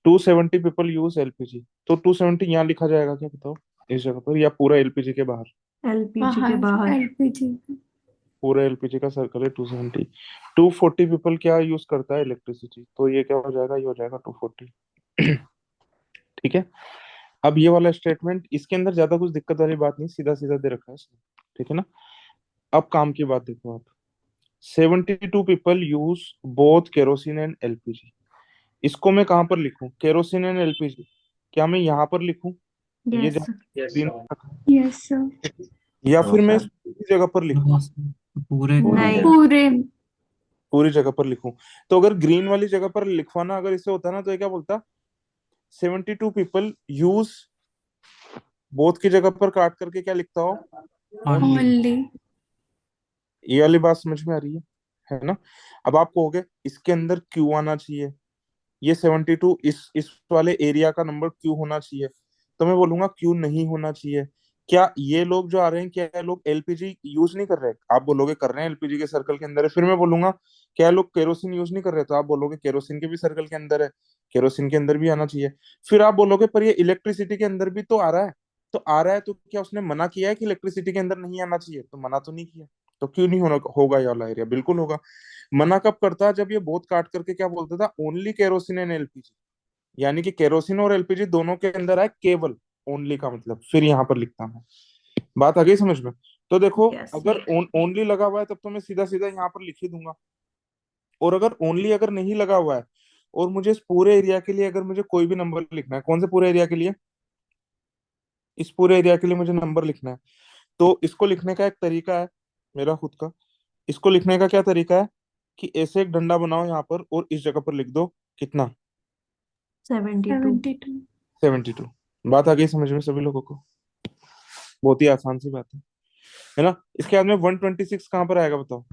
270 पीपल यूज एलपीजी, तो 270 यहाँ लिखा जाएगा क्या बताओ, इस जगह पर, या पूरा एलपीजी के बाहर? एलपीजी के बाहर। LPG. पूरा एलपीजी का सर्कल है 270। 240 पीपल क्या यूज करता है, इलेक्ट्रिसिटी, तो ये क्या हो जाएगा, ये हो जाएगा 240। ठीक है। अब ये वाला स्टेटमेंट, इसके अंदर ज्यादा कुछ दिक्कत वाली बात नहीं, सीधा सीधा दे रखा है इसमें, ठीक है ना। अब काम की बात देखो आप, 72 people use both kerosene and LPG. इसको मैं कहाँ पर लिखूं, केरोसिन एंड एलपीजी, क्या मैं यहाँ पर लिखूं, ये यस। जगह green रखा है, Yes, sir. या नो फिर मैं सर। इस पूरी जगह पर लिखूं, हाँ सर, पूरे नहीं। पूरे. पूरी जगह पर लिखूं? तो अगर ग्रीन वाली जगह पर लिखवाना अगर इसे होता ना, तो ये क्या बोलता, 72 पीपल यूज, बोथ की जगह पर काट करके क्या लिखता हो, ओनली। Only. ये वाली बात समझ में आ रही है ना। अब आप कहोगे इसके अंदर क्यों आना चाहिए, ये 72 इस वाले एरिया का नंबर क्यों होना चाहिए, तो मैं बोलूंगा क्यों नहीं होना चाहिए। क्या ये लोग जो आ रहे हैं, क्या ये लोग एलपीजी यूज नहीं कर रहे? आप बोलोगे कर रहे हैं, एलपीजी के सर्कल के अंदर है। फिर मैं बोलूंगा क्या ये लोग केरोसिन यूज नहीं कर रहे, तो आप बोलोगे केरोसिन के भी सर्कल के अंदर है, केरोसिन के अंदर भी आना चाहिए। फिर आप बोलोगे पर ये इलेक्ट्रिसिटी के अंदर भी तो आ रहा है, तो आ रहा है तो क्या उसने मना किया है कि इलेक्ट्रिसिटी के अंदर नहीं आना चाहिए? तो मना तो नहीं किया, तो क्यों नहीं होगा ये वाला एरिया, बिल्कुल होगा। मना कब करता, जब ये बहुत काट करके क्या बोलता था, ओनली केरोसिन एंड एलपीजी, यानी कि केरोसिन और एलपीजी दोनों के अंदर है केवल, ओनली का मतलब फिर यहाँ पर लिखता मैं। बात आ गई समझ में? तो देखो यस अगर ओनली लगा हुआ है तब तो मैं सीधा सीधा यहाँ पर लिख ही दूंगा, और अगर ओनली अगर नहीं लगा हुआ है और मुझे इस पूरे एरिया के लिए अगर मुझे कोई भी नंबर लिखना है, कौन से पूरे एरिया के लिए, इस पूरे एरिया के लिए मुझे नंबर लिखना है, तो इसको लिखने का एक तरीका है मेरा खुद का। इसको लिखने का क्या तरीका है कि ऐसे एक डंडा बनाओ यहाँ पर और इस जगह पर लिख दो कितना, 72। 72. 72। बात आ गई समझ में सभी लोगों को? बहुत ही आसान सी बात है ना? इसके बाद में 126 कहाँ पर आएगा बताओ?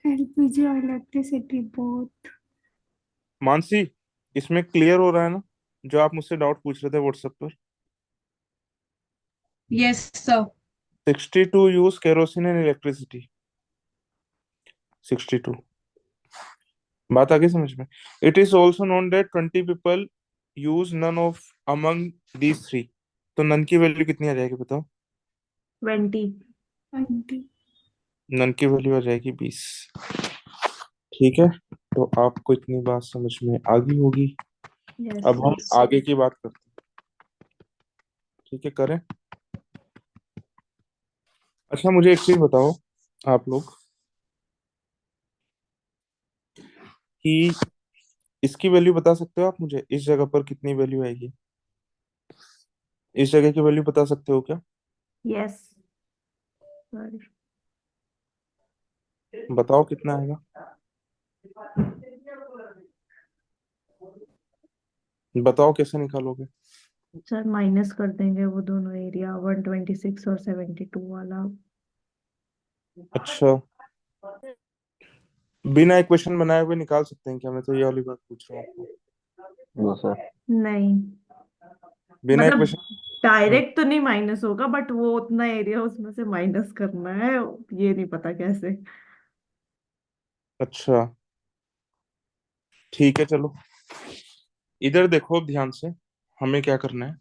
LPG और इलेक्ट्रिसिटी बोथ. मानसी, इसमें क्लियर हो रहा है ना जो आप मुझसे डाउट पूछ रहे थे व्हाट्सएप पर? Yes, sir. 62 use kerosene and electricity, 62। बात आ गई समझ में? It is also known that 20 people use none of among these three. तो नन की वैल्यू कितनी आ जाएगी बताओ? 20। 20. नन की वैल्यू आ जाएगी 20। ठीक है, तो आपको इतनी बात समझ में आ गई होगी। यस अब हम सर। आगे की बात करते हैं। ठीक है, करें? अच्छा मुझे एक चीज बताओ आप लोग कि इसकी वैल्यू बता सकते हो आप मुझे, इस जगह पर कितनी वैल्यू आएगी? इस जगह की वैल्यू बता सकते हो क्या? Yes sir. बताओ कितना आएगा, बताओ कैसे निकालोगे? सर माइनस कर देंगे वो दोनों एरिया, 126 और 72 वाला। अच्छा, बिना इक्वेशन बनाए हुए निकाल सकते हैं क्या? मैं तो ये वाली बात पूछ रहा हूँ आपको। No sir. नहीं, बिना मतलब इक्वेशन। डायरेक्ट तो नहीं माइनस होगा, बट वो उतना एरिया उसमें से माइनस करना है, ये नहीं पता कैसे। अच्छा ठीक है चलो, इधर देखो अब ध्यान से, हमें क्या करना है।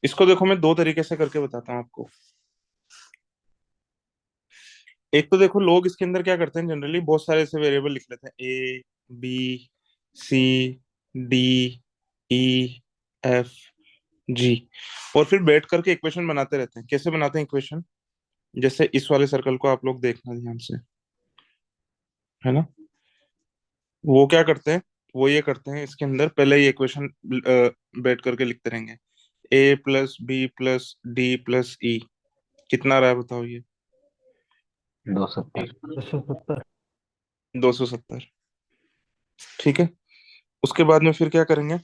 इसको देखो मैं दो तरीके से करके बताता हूँ आपको। एक तो देखो लोग इसके अंदर क्या करते हैं, जनरली बहुत सारे ऐसे वेरिएबल लिख लेते हैं, A B C D E F G, और फिर बैठ करके इक्वेशन बनाते रहते हैं। कैसे बनाते हैं इक्वेशन? जैसे इस वाले सर्कल को आप लोग देखना ध्यान से, है ना? वो क्या करते हैं, वो ये करते हैं इसके अंदर पहले ये इक्वेशन बैठ करके लिखते रहेंगे, A plus B plus D plus E, कितना आ रहा है बताओ ये? 270। 270. 270। ठीक है, उसके बाद में फिर क्या करेंगे,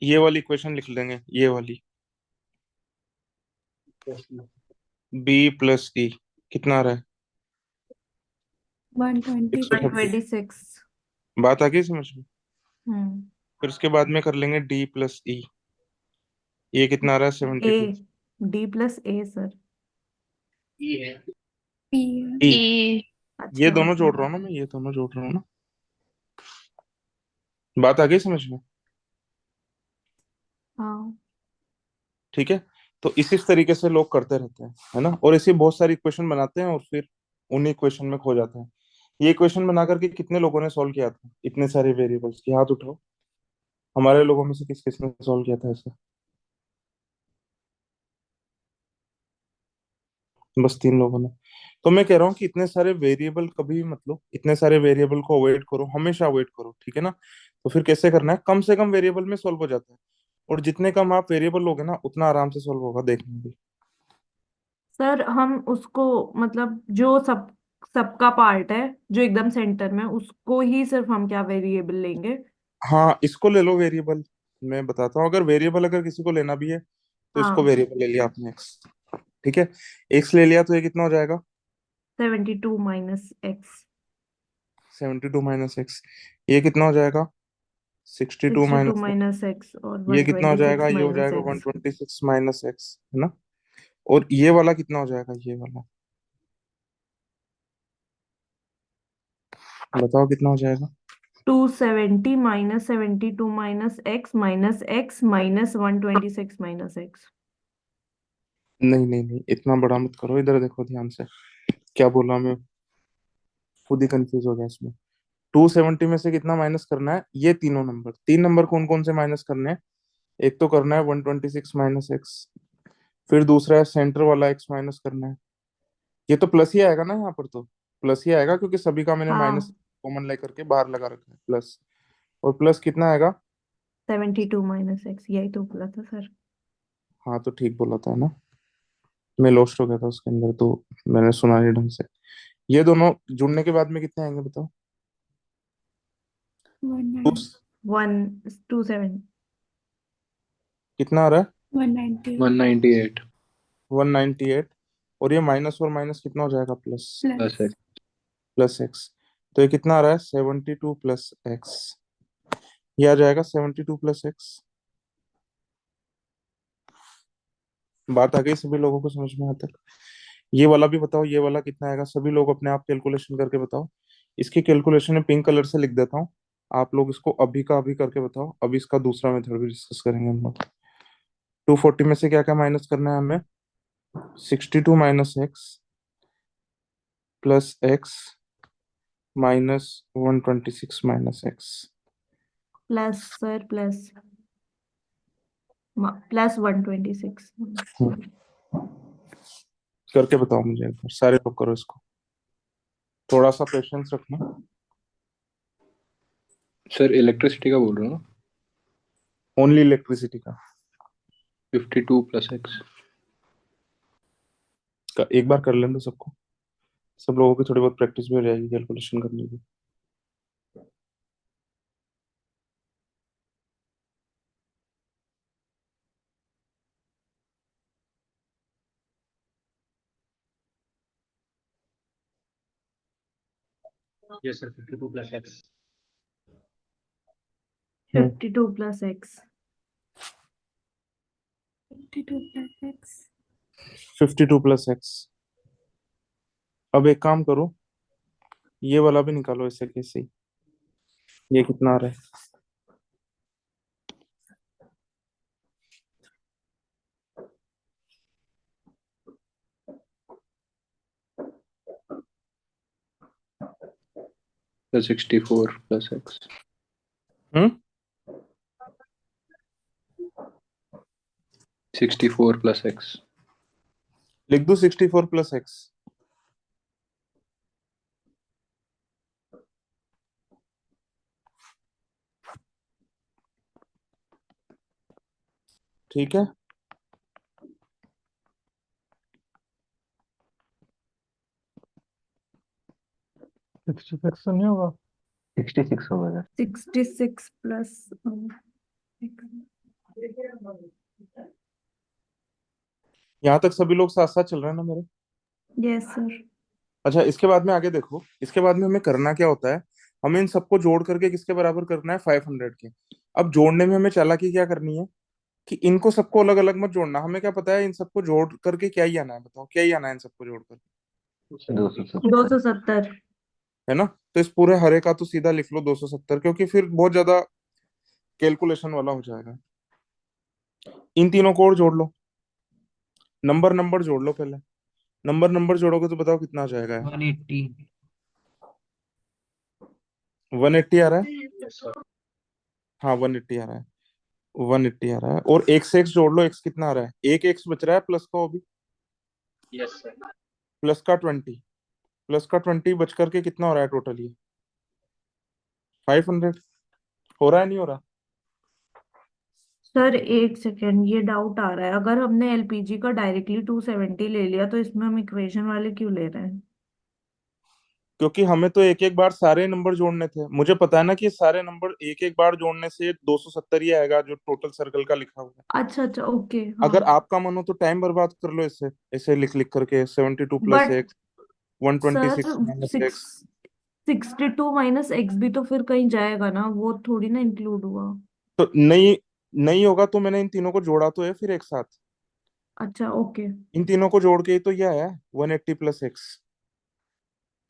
ये वाली इक्वेशन लिख लेंगे, ये वाली, बी प्लस ई, कितना आ रहा है? 126. 126। 126। बात आ गई समझ में? हम्म। फिर उसके बाद में कर लेंगे डी प्लस ई, ये कितना आ रहा है? ए, 72। डी प्लस ए सर। P. ई, E. ये अच्छा दोनों ओके। जोड़ रहा हूँ ना मैं, ये दोनों जोड़ रहा हूँ ना। बात आ गई समझ में? हाँ। ठीक है, तो इसी तरीके से लोग करते रहते हैं, है ना? और ऐसी बहुत सारी इक्वेशन बनाते हैं और फिर उन्हीं इक्वेशन में खो जाते हैं। ये इक्वेशन बना करके कितने लोगों ने सॉल्व किया था इतने सारे वेरिएबल्स की? हाथ उठाओ, हमारे लोगों में से किस किस ने सॉल्व किया था ऐसे? बस 3 लोगों ने। तो मैं कह रहा हूँ कि इतने सारे वेरिएबल कभी, मतलब इतने सारे वेरिएबल को अवॉइड करो, हमेशा अवॉइड करो, ठीक है ना? तो फिर कैसे करना है, कम से कम वेरिएबल में सॉल्व हो जाता है, और जितने कम आप वेरिएबल लोगे ना उतना आराम से सॉल्व होगा, देखने भी। सर हम उसको, मतलब जो सबका पार्ट है, जो एकदम सेंटर में, उसको ही सिर्फ हम क्या वेरिएबल लेंगे? हाँ इसको ले लो वेरिएबल, मैं बताता हूँ। अगर वेरिएबल अगर किसी को लेना भी है तो इसको हाँ। वेरिएबल ले लिया आपने एक्स, ठीक है? एक्स ले लिया तो ये कितना हो जाएगा? 72 माइनस एक्स। 72 माइनस एक्स, ये कितना हो जाएगा? 62 62 माइनस, माइनस एक्स और ये कितना हो जाएगा? 126 ये हो माइनस जाएगा एक्स। 126 माइनस एक्स, है ना? और ये वाला कितना हो जाएगा, ये वाला बताओ कितना हो जाएगा? 270 minus 72 minus x minus 126 minus x. नहीं नहीं नहीं, इतना बड़ा मत करो, इधर देखो ध्यान से, क्या बोला मैं, खुद ही कंफ्यूज हो गया इसमें। 270 में से कितना माइनस करना है, ये तीनों नंबर, तीन नंबर कौन कौन से माइनस करने हैं? एक तो करना है 126 माइनस एक्स, फिर दूसरा है सेंटर वाला एक्स माइनस करना है। ये तो प्लस ही आएगा ना, यहाँ पर तो प्लस ही आएगा क्योंकि सभी का मैंने माइनस हाँ, कॉमन लेकर के बाहर लगा रखा है प्लस। और प्लस कितना आएगा? 72 माइनस एक्स, यही तो बोला था सर। हाँ तो ठीक बोला था ना, मैं लॉस्ट हो गया था उसके अंदर तो मैंने सुना नहीं ढंग से। ये दोनों जुड़ने के बाद में कितने आएंगे बताओ? 190 127। कितना आ रहा है? 190 198 198। और ये माइनस और माइनस कितना हो जाएगा? Plus. Plus plus x. Plus x. तो ये कितना आ रहा है? 72 प्लस एक्स। ये आ जाएगा 72 प्लस एक्स। बात आ गई सभी लोगों को समझ में आता है? ये वाला भी बताओ, ये वाला कितना आएगा? सभी लोग अपने आप कैलकुलेशन करके बताओ। इसकी कैलकुलेशन में पिंक कलर से लिख देता हूँ, आप लोग इसको अभी का अभी करके बताओ। अभी इसका दूसरा मेथड भी डिस्कस करेंगे हम लोग। 240 में से क्या क्या माइनस करना है हमें? 62 minus x plus x minus 126 minus x. Plus sir, plus 126। करके बताओ मुझे एक बार, सारे लोग करो इसको, थोड़ा सा पेशेंस रखना। सर इलेक्ट्रिसिटी का बोल रहा हूँ। ओनली इलेक्ट्रिसिटी का 52 प्लस एक्स। एक बार कर लेंगे तो सबको, सब लोगों की थोड़ी बहुत प्रैक्टिस भी हो जाएगी कैलकुलेशन करने की। Yes sir 52 plus x. 52 plus x. 52 plus x 52 plus x. अब एक काम करो, ये वाला भी निकालो इससे कैसे ही। ये कितना आ रहा है? Plus 64 plus X. Hmm 64 plus X. लिख दो 64 प्लस एक्स। ठीक है, 66 तो नहीं होगा? 66 होगा सर। 66 प्लस यहाँ तक सभी लोग साथ साथ चल रहे हैं ना मेरे? Yes sir. अच्छा, इसके बाद में आगे देखो, इसके बाद में हमें करना क्या होता है, हमें इन सबको जोड़ करके किसके बराबर करना है? 500 के। अब जोड़ने में हमें चालाकी क्या करनी है कि इनको सबको अलग अलग मत जोड़ना, हमें क्या पता है इन सबको जोड़ करके क्या ही आना है, बताओ क्या ही आना है इन सबको जोड़ करके? 270। 270। है ना? तो इस पूरे हरे का तो सीधा लिख लो 270, क्योंकि फिर बहुत ज्यादा कैलकुलेशन वाला हो जाएगा। इन तीनों को और जोड़ लो, नंबर नंबर जोड़ लो पहले। नंबर नंबर जोड़ोगे तो बताओ कितना आ जाएगा? 180। 180 आ रहा है? हाँ 180 आ रहा है, 180 आ रहा है। और एक्स से एक्स जोड़ लो, एक्स कितना आ रहा है? एक एक्स बच रहा है प्लस का, वो भी यस सर। प्लस का 20, प्लस का 20 बच करके कितना हो रहा है टोटल? ये 500 हो रहा है, नहीं हो रहा? सर एक सेकेंड, ये डाउट आ रहा है, अगर हमने एलपीजी का डायरेक्टली 270 ले लिया तो इसमें हम इक्वेशन वाले क्यों ले रहे हैं? क्योंकि हमें तो एक एक बार सारे नंबर जोड़ने थे, मुझे पता है ना कि सारे नंबर एक एक बार जोड़ने से 270 ही आएगा जो टोटल सर्कल का लिखा हुआ है। अच्छा अच्छा, ओके हाँ। अगर आपका मन हो तो टाइम बर्बाद कर लो इससे, ऐसे लिख लिख करके 72 plus but x 126 sir minus six x. 62 minus x भी तो फिर कहीं जाएगा ना, वो थोड़ी ना इंक्लूड हुआ। तो नहीं, नहीं होगा तो मैंने इन तीनों को जोड़ा तो है फिर एक साथ, अच्छा ओके। इन तीनों को जोड़ के ही तो ये आया 180 प्लस एक्स।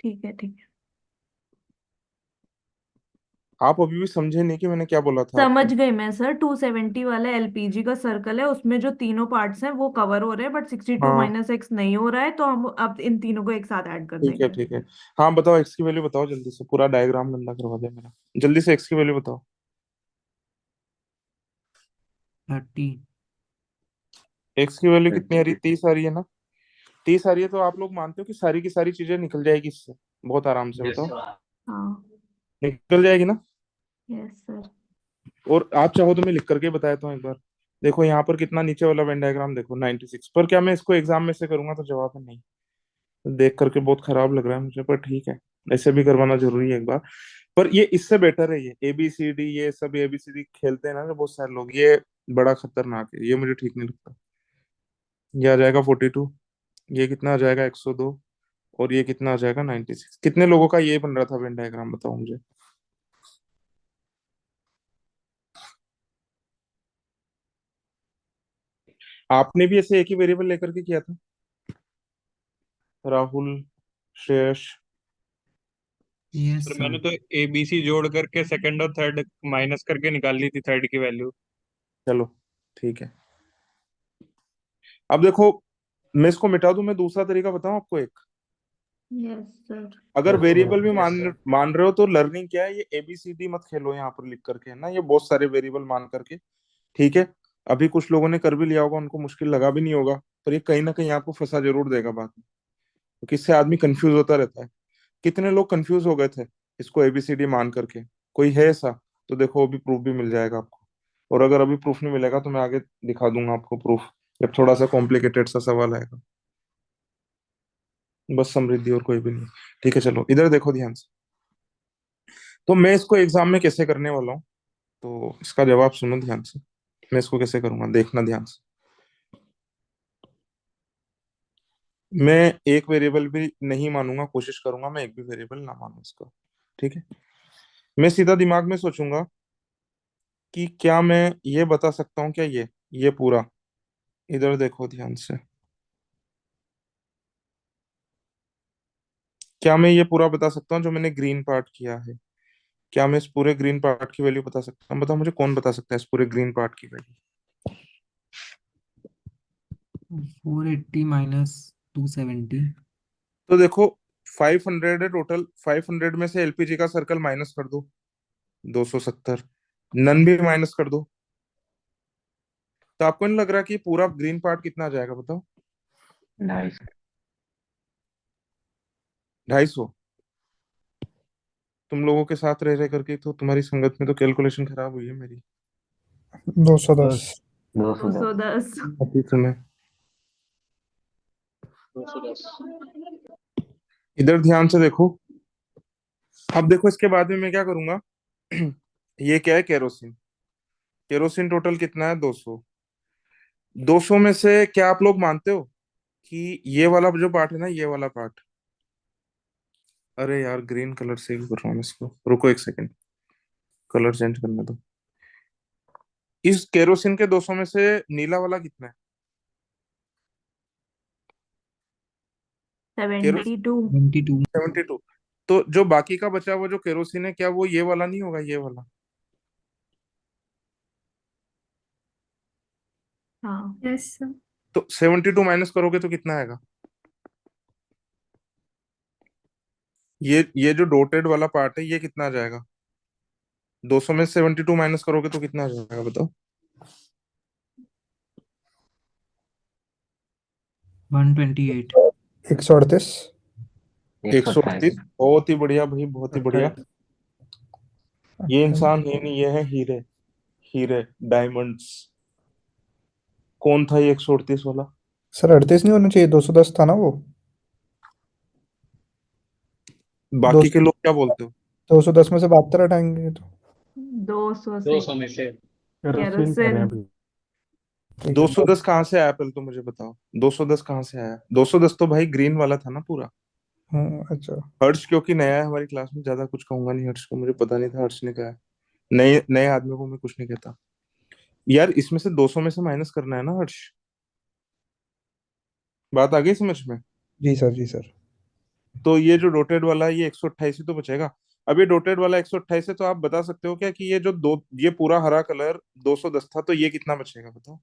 ठीक है ठीक है। आप अभी भी समझे नहीं कि मैंने क्या बोला था समझ आपको। गई मैं सर। 270 वाला एलपीजी का सर्कल है, उसमें जो तीनों पार्ट्स हैं वो कवर हो रहे हैं, बट 62 हाँ माइनस एक्स नहीं हो रहा है, तो हम अब इन तीनों को एक साथ ऐड कर ठीक है देंगे। ठीक है। हाँ बताओ, एक्स की वैल्यू बताओ जल्दी से, पूरा डायग्राम गंदा करवा दिया मेरा। जल्दी से एक्स की वैल्यू बताओ। 30। एक्स की वैल्यू कितनी आ 30। रही है? 30 आ रही है ना? 30 आ रही है तो आप लोग मानते हो कि सारी की सारी चीजें निकल जाएगी इससे बहुत आराम से? Yes, बताओ, sir. हाँ। निकल जाएगी ना? Yes sir. और आप चाहो तो मैं लिख करके बताता हूँ एक बार। देखो यहाँ पर कितना नीचे वाला वेन डायग्राम देखो, 96 पर। क्या मैं इसको एग्जाम में से करूंगा? तो जवाब है नहीं। देख करके बहुत खराब लग रहा है मुझे, पर ठीक है, ऐसे भी करवाना जरूरी है एक बार। पर ये इससे बेटर है, ये ABCD, ये सब ABCD खेलते हैं ना जो बहुत सारे लोग, ये बड़ा खतरनाक है, ये मुझे ठीक नहीं लगता। ये आ जाएगा 42, ये कितना आ जाएगा 102, और ये कितना आ जाएगा 96। कितने लोगों का ये बन रहा था वेन डायग्राम, बताओ मुझे। आपने भी ऐसे एक ही वेरिएबल लेकर के किया था, राहुल, श्रेयस? यस सर मैंने सर। तो ABC जोड़ करके सेकंड और थर्ड माइनस करके निकाल ली थी थर्ड की वैल्यू। चलो ठीक है। अब देखो, मैं इसको मिटा दूं, मैं दूसरा तरीका बताऊं आपको एक। Yes sir. अगर वेरिएबल भी यस सर। मान रहे हो तो लर्निंग क्या है, ये ABCD मत खेलो यहाँ पर लिख करके, है ना, ये बहुत सारे वेरिएबल मान करके। ठीक है, अभी कुछ लोगों ने कर भी लिया होगा, उनको मुश्किल लगा भी नहीं होगा, पर ये कहीं ना कहीं आपको फंसा जरूर देगा बाद में, क्योंकि इससे आदमी कंफ्यूज होता रहता है। कितने लोग कंफ्यूज हो गए थे इसको ABCD मान करके? कोई है ऐसा? तो देखो अभी प्रूफ भी मिल जाएगा आपको। और अगर अभी प्रूफ नहीं मिलेगा तो मैं आगे दिखा दूंगा आपको प्रूफ, जब थोड़ा सा कॉम्प्लिकेटेड सा सवाल आएगा। बस समृद्धि, और कोई भी नहीं। ठीक है, चलो इधर देखो ध्यान से। तो मैं इसको एग्जाम में कैसे करने वाला हूँ, तो इसका जवाब सुनो ध्यान से। मैं इसको कैसे करूंगा, देखना ध्यान से। मैं एक वेरिएबल भी नहीं मानूंगा, कोशिश करूंगा मैं एक भी वेरिएबल ना मानूं इसका। ठीक है, मैं सीधा दिमाग में सोचूंगा कि क्या मैं ये बता सकता हूँ, क्या ये पूरा, इधर देखो ध्यान से, क्या मैं ये पूरा बता सकता हूँ जो मैंने ग्रीन पार्ट किया है? क्या मैं इस पूरे ग्रीन पार्ट की वैल्यू बता सकता हूँ? बताओ मुझे, कौन बता सकता है इस पूरे ग्रीन पार्ट की वैल्यू? 480 माइनस 270। तो देखो, 500 है टोटल, 500 में से LPG का सर्कल माइनस कर दो, 270। नन भी माइनस कर दो, तो आपको नहीं लग रहा कि पूरा ग्रीन पार्ट कितना आ जाएगा? बताओ। 250। 250। तुम लोगों के साथ रह रह करके तो तुम्हारी संगत में तो कैलकुलेशन खराब हुई है मेरी। 210। 210। 210। अभी तुम्हें 210। इधर ध्यान से देखो। अब देखो इसके बाद में मैं क्या करूंगा। ये क्या है? केरोसिन। केरोसिन टोटल कितना है? 200। 200 में से क्या आप लोग मानते हो कि ये वाला जो पार्ट है ना, ये वाला पार्ट, अरे यार ग्रीन कलर से ही कर रहा हूँ मैं इसको, रुको एक सेकंड, कलर चेंज करने दो। इस केरोसिन के 200 में से नीला वाला कितना है? 72। 22। 72। तो जो बाकी का बचा हुआ जो केरोसिन है, क्या वो ये वाला नहीं होगा, ये वाला? हाँ। Yes, sir. तो 72 माइनस करोगे तो कितना आएगा? ये जो डॉटेड वाला पार्ट है, ये कितना आ जाएगा? 200 में 72 माइनस करोगे तो कितना आ जाएगा, बताओ। 128। 138। 128। 138। बहुत ही बढ़िया भाई, बहुत ही बढ़िया। ये इंसान है नहीं, ये है हीरे, हीरे, डायमंड्स। कौन था ये 138 वाला? सर 38 नहीं होना चाहिए, 210 था ना वो। दो बाकी के लोग क्या बोलते हो? 210 में से 72 हटाएंगे तो 200 से 200 में से। केरोसिन कह रहे हैं केरोसिन। अभी। ठीक है। 210 कहाँ से आया पहले तो मुझे बताओ, 210 कहाँ से आया? 210 तो भाई ग्रीन वाला था ना पूरा। अच्छा। हर्ष क्योंकि नया है हमारी क्लास में, ज्यादा कुछ कहूंगा नहीं हर्ष को, मुझे पता नहीं था हर्ष ने कहा है। नए नए आदमी को मैं कुछ नहीं कहता यार। इसमें से 200 में से माइनस करना है ना हर्ष, बात आ गई समझ में? जी सर, जी सर। तो ये जो डॉटेड वाला है, ये 128 ही तो बचेगा। अब ये डॉटेड वाला 128 है, तो आप बता सकते हो क्या कि ये जो दो, ये पूरा हरा कलर 210 था, तो ये कितना बचेगा बताओ।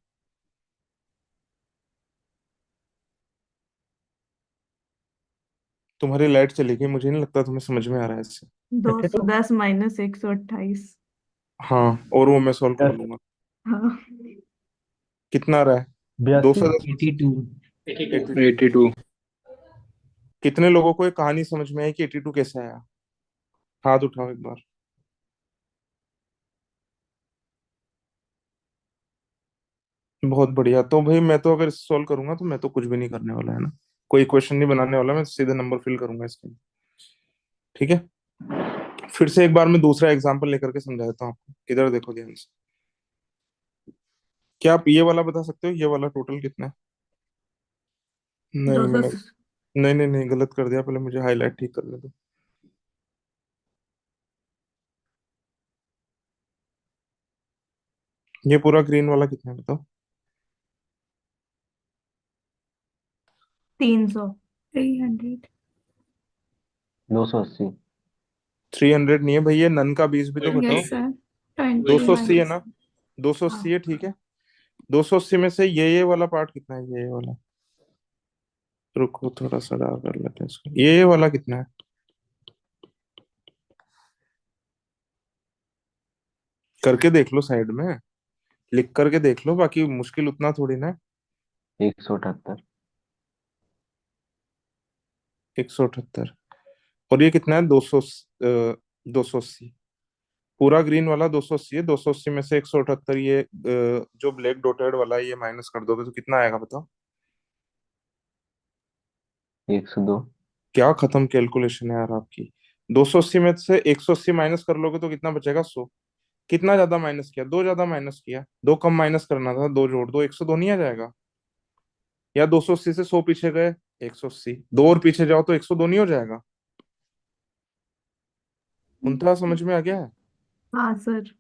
तुम्हारी लाइट चली गई, मुझे नहीं लगता तुम्हें समझ में आ रहा है इससे। 210 माइनस 128। हाँ, और वो मैं सॉल्व कर लूंगा। हाँ कितना आ रहा है? 210 82 82। कितने लोगों को ये कहानी समझ में आई कि 82 कैसे आया? हाथ उठाओ एक बार। बहुत बढ़िया। तो भाई मैं तो अगर सॉल्व करूंगा तो मैं तो कुछ भी नहीं करने वाला है ना, कोई क्वेश्चन नहीं बनाने वाला, मैं सीधे नंबर फिल करूंगा इसके। ठीक है, फिर से एक बार मैं दूसरा एग्जांपल लेकर के समझा देता हूँ आपको। इधर देखो ध्यान से। क्या आप ये वाला बता सकते हो, ये वाला टोटल कितना है? नहीं, दो मैंने सौ नहीं नहीं नहीं, गलत कर दिया। पहले मुझे हाईलाइट ठीक करने दो। ये पूरा ग्रीन वाला कितना है बताओ। 300। 300. 280. 300 नहीं है भाई, ये नन का 20 भी तो घटाओ। Yes, sir. 20 280 है minus. ना? 280 है, ठीक है। 280 में से ये वाला पार्ट कितना है, ये वाला? रुको थोड़ा सा डाल कर लेते हैं इसको। ये वाला कितना है? करके देख लो साइड में, लिख करके देख लो, बाकी मुश्किल उतना थोड़ी ना है। 178. 178। और ये कितना है? 280। पूरा ग्रीन वाला 280 है, 280 में से 178, ये जो ब्लैक डॉटेड वाला है ये माइनस कर दोगे तो कितना आएगा बताओ। 102. क्या खत्म कैलकुलेशन है यार आपकी। 280 में से 180 माइनस कर लोगे तो कितना बचेगा? 100। कितना ज्यादा माइनस किया? दो ज्यादा माइनस किया, दो कम माइनस करना था, दो जोड़ दो, 102 नहीं आ जाएगा? या 280 से 100 पीछे गए, 180, दो और पीछे जाओ तो 102 नहीं हो जाएगा? उनका समझ में आ गया है? हाँ सर।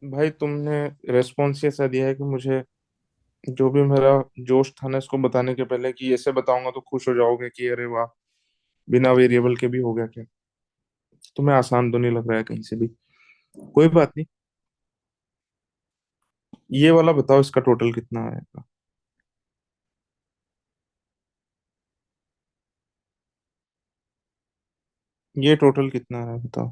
भाई तुमने रेस्पॉन्स ऐसा दिया है कि मुझे जो भी मेरा जोश था ना इसको बताने के पहले, कि ऐसे बताऊंगा तो खुश हो जाओगे कि अरे वाह, बिना वेरिएबल के भी हो गया क्या। तुम्हें आसान तो नहीं लग रहा है कहीं से भी। कोई बात नहीं। ये वाला बताओ, इसका टोटल कितना आएगा? ये टोटल कितना है बताओ।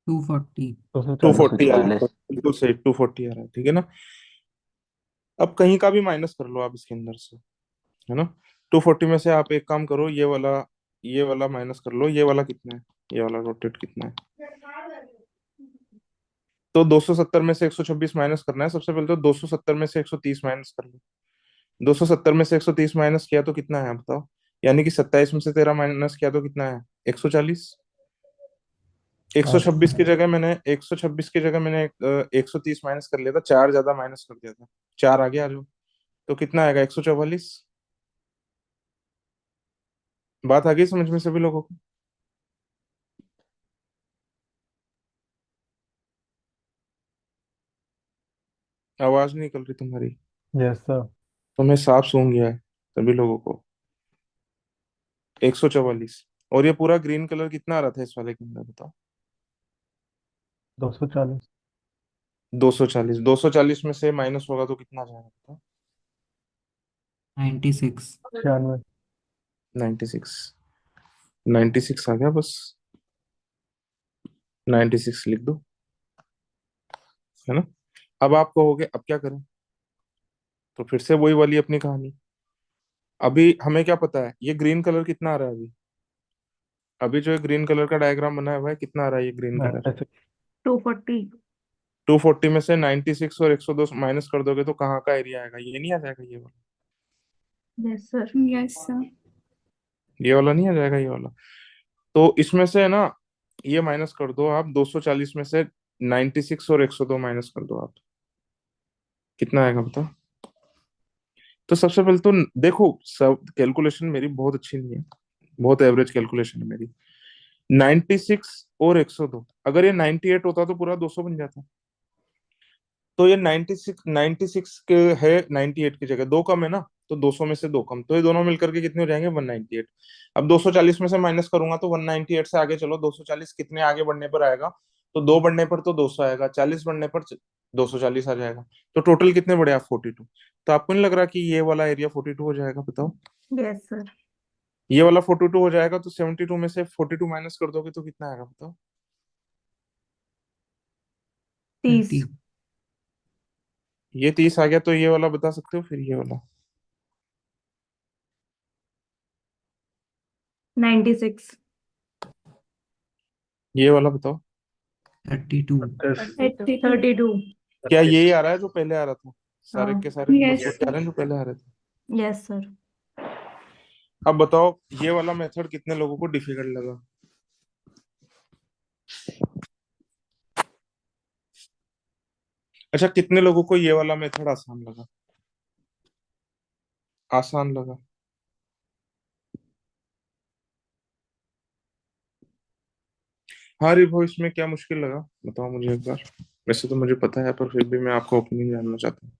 240 240 आ रहा है, 240. बिल्कुल सही, 240 आ रहा है, ठीक है ना। अब कहीं का भी माइनस कर लो आप इसके अंदर से, है ना। 240 में से आप एक काम करो, ये वाला माइनस कर लो। ये वाला कितना है? ये वाला रोटेट कितना है? तो 270 में से 126 माइनस करना है। सबसे पहले तो 270 में से 130 माइनस कर लो। 270 में से 130 माइनस किया तो कितना है बताओ। यानी कि 27 में से 13 माइनस किया तो कितना है? 140। 126 की जगह मैंने 126 की जगह मैंने 130 माइनस कर लिया था, चार ज्यादा माइनस कर दिया था। चार आगे आ जाओ, तो कितना आएगा? 144। बात आ गई समझ में सभी लोगों को? आवाज नहीं निकल रही तुम्हारी। Yes sir. तुम्हें साफ सूंघ गया है सभी लोगों को? 144। और ये पूरा ग्रीन कलर कितना आ रहा था इस वाले के अंदर बताओ। 240. 240। 240 में से माइनस होगा तो कितना आ जाएगा बताओ। 96 96. 96। 96 आ गया बस। 96 लिख दो, है ना। अब आप कहोगे अब क्या करें, तो फिर से वही वाली अपनी कहानी। अभी हमें क्या पता है ये ग्रीन कलर कितना आ रहा है अभी? अभी जो ग्रीन कलर का डायग्राम बना है भाई, कितना आ रहा है ये ग्रीन कलर? 96. 240। 240 में से 96 और 102 माइनस कर दोगे तो कहाँ का एरिया आएगा? ये नहीं आ जाएगा ये वाला? Yes sir. Yes, sir. ये वाला नहीं आ जाएगा ये वाला? तो इसमें से ना ये माइनस कर दो आप, 240 में से 96 और 102 माइनस कर दो आप, कितना आएगा बताओ। तो सबसे पहले तो देखो, सब कैलकुलेशन मेरी बहुत अच्छी नहीं है, बहुत एवरेज कैलकुलेशन है मेरी। 96 और 102, अगर ये 98 होता तो पूरा 200 बन जाता। तो ये 96 के है, 98 की जगह दो कम है ना, तो 200 में से दो कम, तो ये दोनों मिलकर के कितने हो जाएंगे, 198। अब 240 में से माइनस करूंगा तो 198 से आगे चलो, 240 कितने आगे बढ़ने पर आएगा, तो दो बढ़ने पर तो 200 आएगा, 40 बढ़ने पर 240 आ जाएगा, तो टोटल कितने बढ़े आप, 42। तो आपको नहीं लग रहा कि ये वाला एरिया 42 हो जाएगा, बताओ। Yes sir. ये वाला 42 हो जाएगा, तो 72 में से 42 माइनस कर दोगे तो कितना आएगा, बताओ। 30। 30। ये 30 आ गया, तो ये वाला बता सकते हो, फिर ये वाला 96। ये वाला बताओ। 32। 32। क्या यही आ रहा है जो पहले आ रहा था, सारे हाँ। के सारे Yes. बस वही आ रहे हैं जो पहले आ रहे थे। Yes sir. अब बताओ ये वाला मेथड कितने लोगों को डिफिकल्ट लगा। अच्छा, कितने लोगों को ये वाला मेथड आसान लगा, आसान लगा। हाँ रिभो, इसमें क्या मुश्किल लगा बताओ मुझे एक बार। वैसे तो मुझे पता है, पर फिर भी मैं आपका ओपिनियन जानना चाहता हूँ।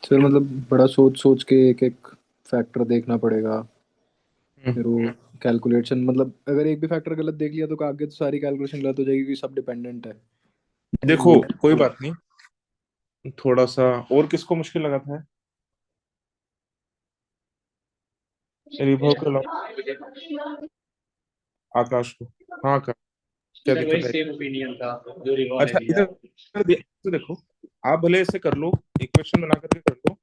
सर मतलब बड़ा सोच सोच के एक एक फैक्टर देखना पड़ेगा, फिर वो कैलकुलेशन, मतलब अगर एक भी फैक्टर गलत देख लिया तो आगे तो सारी कैलकुलेशन गलत हो जाएगी क्योंकि सब डिपेंडेंट है। तो देखो वो कोई बात नहीं, थोड़ा सा और किसको मुश्किल लगा था, रिभो के अलावा आकाश को। हाँ आकाश, क्या दिक्कत है। सेम ओपिनियन था जो रिवॉ ने अच्छा दिया। तो देखो, आप भले ऐसे कर लो, इक्वेशन बना करके कर लो,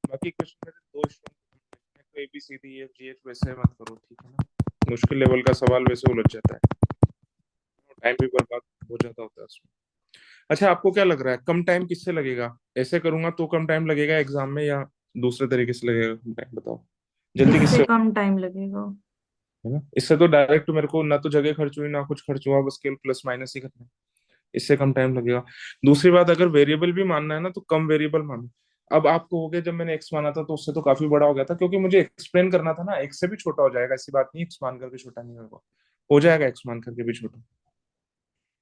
बाकी इक्वेशन में दो तो A B C D F G H वैसे मत करो, ठीक है ना। मुश्किल लेवल का सवाल वैसे उलझ जाता है, टाइम भी बर्बाद हो जाता होता है उसमें। अच्छा, आपको क्या लग रहा है कम टाइम किससे लगेगा, ऐसे करूंगा तो कम टाइम लगेगा एग्जाम में, या दूसरे तरीके से लगेगा कम टाइम, बताओ जल्दी इससे किससे, कम टाइम लगेगा। है ना। इससे तो डायरेक्ट मेरे को ना तो जगह खर्च हुई ना कुछ खर्च हुआ, बस केवल प्लस माइनस ही करना है, इससे कम टाइम लगेगा। दूसरी बात, अगर वेरिएबल भी मानना है ना तो कम वेरिएबल मानो। अब आप कहोगे जब मैंने एक्स माना था तो उससे तो काफी बड़ा हो गया था, क्योंकि मुझे एक्सप्लेन करना था ना, एक्स से भी छोटा हो जाएगा, ऐसी बात नहीं एक्स मान करके छोटा नहीं होगा, हो जाएगा एक्स मान करके भी छोटा,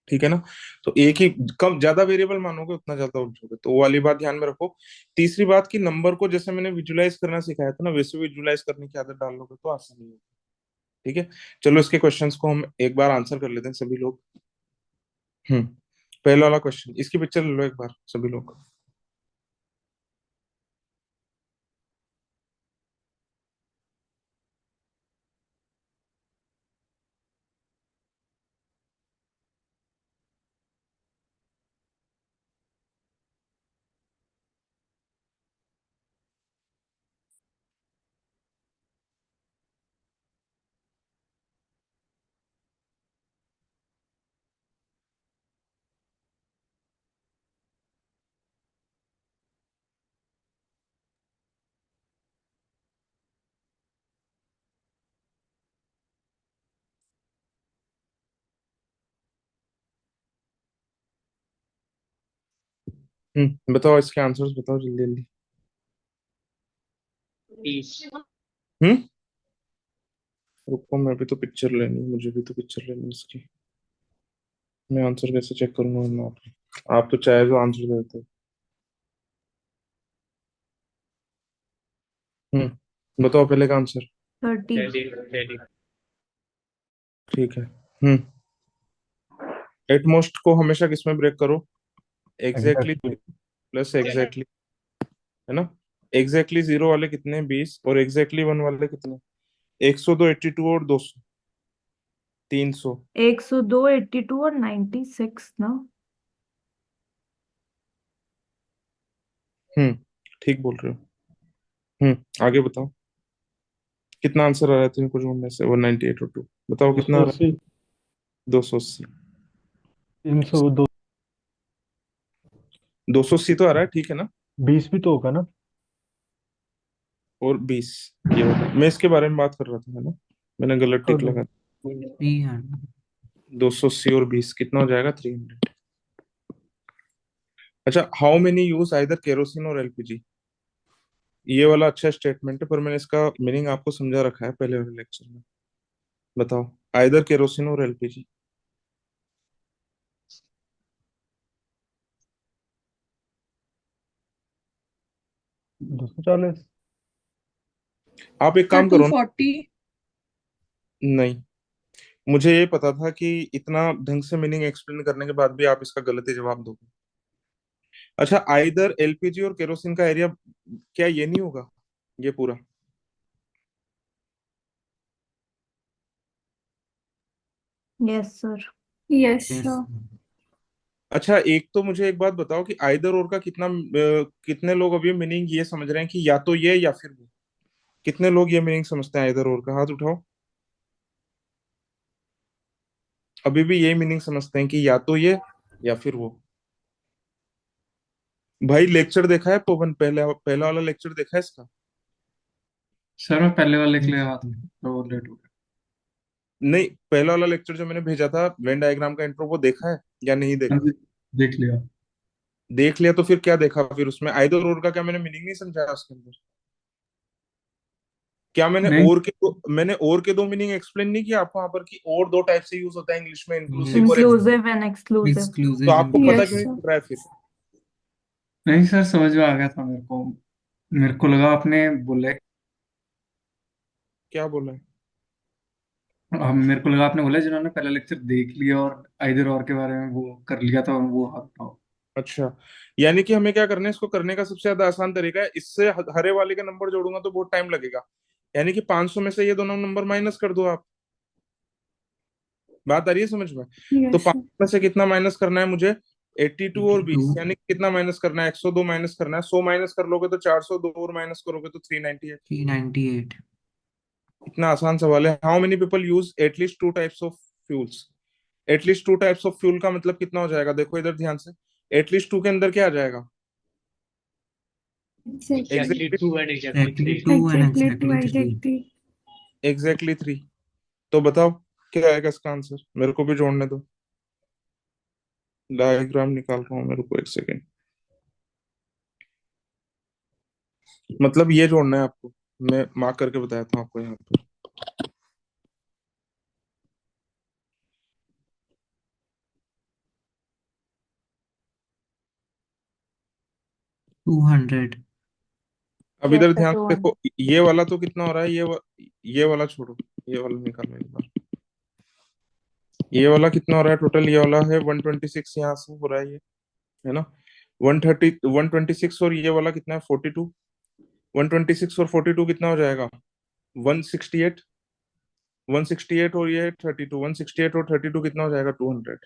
ठीक है ना। तो एक ही, कम ज्यादा वेरिएबल मानोगे उतना ज्यादा उलझोगे, तो वो वाली बात ध्यान में रखो। तीसरी बात की नंबर को जैसे मैंने विजुलाइज करना सिखाया था ना, वैसे विजुलाइज करने की आदत डाल लोगे तो आसानी होगी, ठीक है। चलो इसके क्वेश्चंस को हम एक बार आंसर कर लेते हैं सभी लोग। हम्म पहला वाला क्वेश्चन, इसकी पिक्चर ले लो एक बार सभी लोग। बताओ इसके आंसर्स बताओ जल्दी जल्दी। 30। हम्म रुको, मैं भी तो पिक्चर लेनी है, मुझे भी तो पिक्चर लेनी है इसकी। मैं आंसर कैसे चेक करूंगा इन आप तो चाहे तो आंसर देते हो। बताओ पहले का आंसर। 30। ठीक है। एटमोस्ट को हमेशा किस में ब्रेक करो, एग्जैक्टली प्लस एग्जैक्टली, है ना। एग्जैक्टली जीरो वाले कितने, 20, और एग्जैक्टली वन वाले कितने, 102, 82 और 200, 300। 102, 82 और 96 ना। ठीक बोल रहे हो। आगे बताओ कितना आंसर आ रहा है तुमको ढूंढने से, 198 और 2, बताओ कितना आ रहा है। 280। 302। 280 तो आ रहा है, ठीक है ना। 20 भी तो होगा ना। और 20, ये वाला मैं इसके बारे में बात कर रहा था, है ना, मैंने गलत टिक लगा। 300। 280 और 20 कितना हो जाएगा, 300। अच्छा, how many use either kerosene और एलपीजी, ये वाला अच्छा स्टेटमेंट है, पर मैंने इसका मीनिंग आपको समझा रखा है पहले वाले लेक्चर में। बताओ आइदर केरोसिन और एलपीजी। 240। आप एक सर काम करो ना। 240। नहीं, मुझे ये पता था कि इतना ढंग से मीनिंग एक्सप्लेन करने के बाद भी आप इसका गलत ही जवाब दोगे। अच्छा, आइदर एलपीजी और केरोसिन का एरिया, क्या ये नहीं होगा ये पूरा? Yes sir. Yes yes sir. अच्छा, एक तो मुझे एक बात बताओ कि आइदर और का कितने लोग अभी मीनिंग ये समझ रहे हैं कि या तो ये या फिर वो? कितने लोग ये मीनिंग समझते हैं आइदर और का? हाथ उठाओ। अभी भी यही मीनिंग समझते हैं कि या तो ये या फिर वो? भाई लेक्चर देखा है पवन? पहला पहला वाला लेक्चर देखा है इसका? सर मैं पहले वाले के लिए आया था तो लेट हो गया। नहीं, पहला वाला लेक्चर जो मैंने भेजा था वेन डायग्राम का इंट्रो, वो देखा है या नहीं हाँ देखा? जी, देख लिया। देख लिया तो फिर क्या देखा? फिर उसमें आइदर और का क्या मैंने मीनिंग नहीं समझाया उसके अंदर? क्या नहीं मैंने और के दो मीनिंग एक्सप्लेन नहीं किया आपको वहां पर कि और दो टाइप से यूज होता है इंग्लिश में, इंक्लूसिव और यस इंक्लूसिव एंड एक्सक्लूसिव। तो एक्सक्लूसिव आपको पता यस क्यों नहीं सर। चल रहा है फिर? नहीं सर, समझ में आ गया था मेरे को। मेरे को लगा आपने बोला क्या बोला है? मेरे को लगा आपने बोला जिन्होंने पहला लेक्चर देख लिया और आइदर और के बारे में वो कर लिया था वो हाथ उठाओ। अच्छा, यानी कि हमें क्या करना है, इसको करने का सबसे ज्यादा आसान तरीका है, इससे हरे वाले का नंबर जोड़ूंगा तो बहुत टाइम लगेगा। यानी कि 500 में से ये दोनों नंबर माइनस कर दो आप। बात आ रही है समझ में? तो यस 500 सर। में से कितना माइनस करना है मुझे? 82 और 82 20, यानी कि कितना माइनस करना है? 102 माइनस करना है। 100 माइनस कर लोगे तो 400, दो और माइनस करोगे तो 398। 398 इतना आसान सवाल है। How many people use at least two types of fuels? At least two types of fuel का मतलब कितना हो जाएगा? देखो इधर ध्यान से। एटलीस्ट टू के अंदर क्या आ जाएगा? Exactly exactly. 2 and exactly exactly 3. 2 and exactly two exactly 3 exactly. Exactly 3। तो बताओ क्या आएगा इसका आंसर? मेरे को भी जोड़ने दो, डायग्राम निकाल रहा हूँ, मेरे को एक सेकेंड। मतलब ये जोड़ना है आपको, मैं मार्क करके बताया था आपको यहाँ पे। 200 अब यस इधर सर ध्यान से 200। देखो, ये वाला तो कितना हो रहा है? ये वाला छोड़ो, ये वाला निकालो एक बार। ये वाला कितना हो रहा है टोटल? ये वाला है 126, यहाँ से हो रहा है ना? 130, 126, और ये वाला कितना है? 42। 126 और 42 कितना हो जाएगा? 168। 168 और ये 32, 168 और 32 कितना हो जाएगा? 200।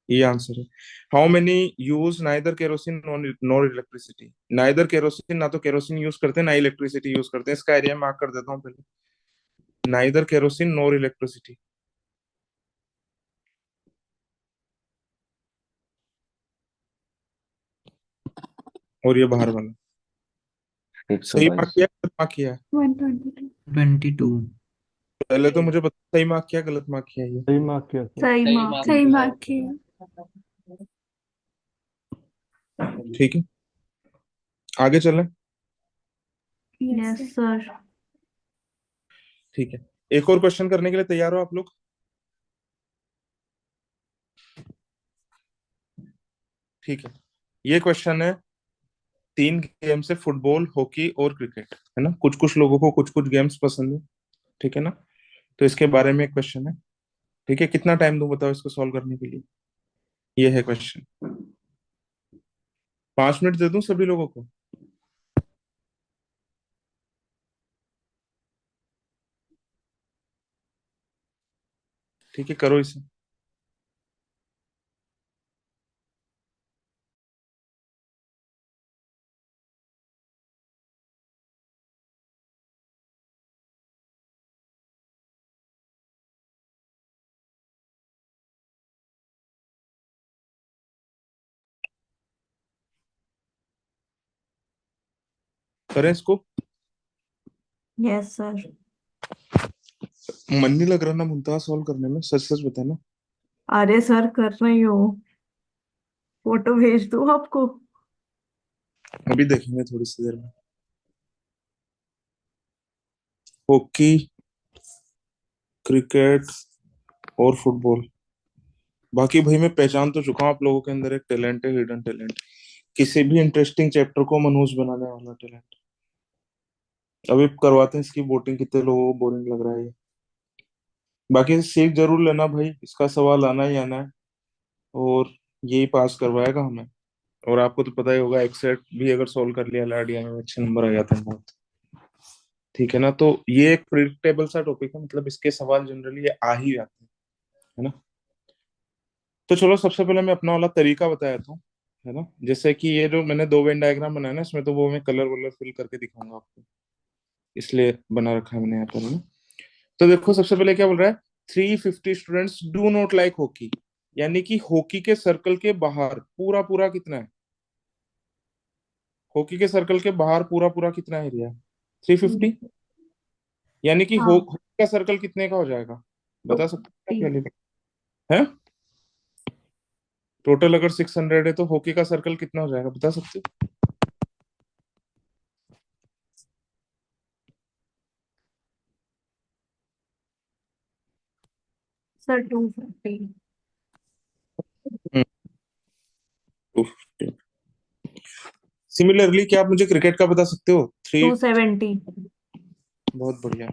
ये आंसर है। How many use neither kerosene nor electricity? Neither kerosene, ना तो केरोसिन यूज करते हैं ना इलेक्ट्रिसिटी यूज करते हैं। इसका एरिया मार्क कर देता हूँ पहले। Neither kerosene nor electricity. और ये बाहर वाला सही मार्क 122। किया, गलत मार्क किया है? 122। 22 पहले तो मुझे बता, सही मार्क किया गलत मार्क किया ये? सही मार्क किया सर। सही सही मार्क। मार्क सही किया। मार्क किया। ठीक है, आगे चलें। Yes yes sir. सर। ठीक है, एक और क्वेश्चन करने के लिए तैयार हो आप लोग? ठीक है, ये क्वेश्चन है। 3 गेम्स है, फुटबॉल, हॉकी और क्रिकेट, है ना? कुछ कुछ लोगों को कुछ कुछ गेम्स पसंद है, ठीक है ना? तो इसके बारे में एक क्वेश्चन है। ठीक है, कितना टाइम दूं बताओ इसको सॉल्व करने के लिए? ये है क्वेश्चन। 5 मिनट दे दूं सभी लोगों को? ठीक है, करो इसे। करें इसको? Yes sir. मन नहीं लग रहा ना मुमताज सॉल्व करने में, सच सच बताना। अरे सर कर रही हूँ, फोटो भेज दूँ आपको? अभी देखेंगे थोड़ी सी देर में। हॉकी, क्रिकेट और फुटबॉल। बाकी भाई मैं पहचान तो चुका हूँ आप लोगों के अंदर एक टैलेंट है, हिडन टैलेंट। किसी भी इंटरेस्टिंग चैप्टर को मनहूस बनाने वाला टैलेंट। अभी करवाते हैं इसकी वोटिंग, कितने लोगों को बोरिंग लग रहा है ये। बाकी सीख जरूर लेना भाई, इसका सवाल आना ही आना है, और यही पास करवाएगा हमें। और आपको तो पता ही होगा, एक्सेट भी अगर सोल्व कर लिया लाडिया में अच्छे नंबर आ जाते हैं बहुत। ठीक है ना, तो ये एक प्रिडिक्टेबल सा टॉपिक है, मतलब इसके सवाल जनरली आ ही जाते हैं, है ना। तो चलो सबसे पहले मैं अपना वाला तरीका बता देता हूँ, है ना। जैसे कि ये जो मैंने दो वेन डायग्राम बनाया ना, इसमें तो वो मैं कलर वलर फिल करके दिखाऊंगा आपको, इसलिए बना रखा है मैंने यहाँ पर, है ना। तो देखो सबसे पहले क्या बोल रहा है, 350 students do not like hockey, यानी कि हॉकी के सर्कल के बाहर पूरा पूरा कितना है, हॉकी के सर्कल के बाहर पूरा पूरा कितना एरिया है, 350। यानी कि हाँ हॉकी का सर्कल कितने का हो जाएगा, बता सकते हैं 50। है। टोटल अगर 600 है तो हॉकी का सर्कल कितना हो जाएगा, बता सकते हो। सर 250। सिमिलरली क्या आप मुझे क्रिकेट का बता सकते हो, 270। बहुत बढ़िया,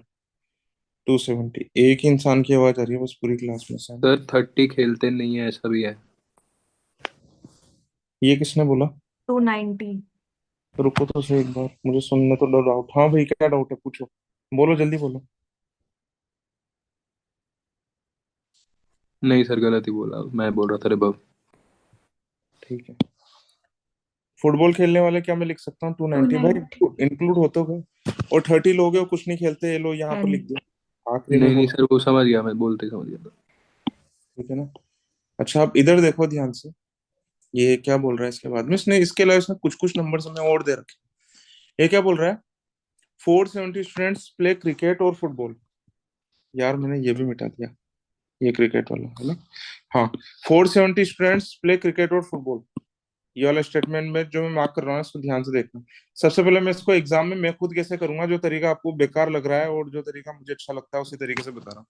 270। एक ही इंसान की आवाज आ रही है बस पूरी क्लास में से। सर 30 खेलते नहीं है, ऐसा भी है। ये किसने बोला, 290। रुको तो सही एक बार, मुझे सुनने तो डर डाउट। हाँ भाई क्या डाउट है, पूछो, बोलो जल्दी बोलो। नहीं सर, गलत ही बोला, मैं बोल रहा था रिबव। ठीक है, फुटबॉल खेलने वाले क्या मैं लिख सकता हूँ 290 भाई, 290। इंक्लूड होते हो गए। और 30 लोग हैं वो कुछ नहीं खेलते, ये लो यहाँ पर 10। लिख दिया, आखिरी में नहीं नहीं बोलो। सर, वो समझ गया, मैं बोलते ही समझ गया था। ठीक है ना। अच्छा आप इधर देखो ध्यान से, ये क्या बोल रहा है इसके बाद में, इसने इसके अलावा इसने कुछ कुछ नंबर हमें और दे रखे हैं। ये क्या बोल रहा है, 470 स्टूडेंट्स प्ले क्रिकेट और फुटबॉल। यार मैंने ये भी मिटा दिया, ये क्रिकेट वाला है ना। हाँ, 470 स्टूडेंट्स प्ले क्रिकेट और फुटबॉल, ये वाला स्टेटमेंट में जो मैं मार्क कर रहा हूँ इसको ध्यान से देखना। सबसे पहले मैं इसको एग्जाम में मैं खुद कैसे करूंगा, जो तरीका आपको बेकार लग रहा है और जो तरीका मुझे अच्छा लगता है उसी तरीके से बता रहा हूँ।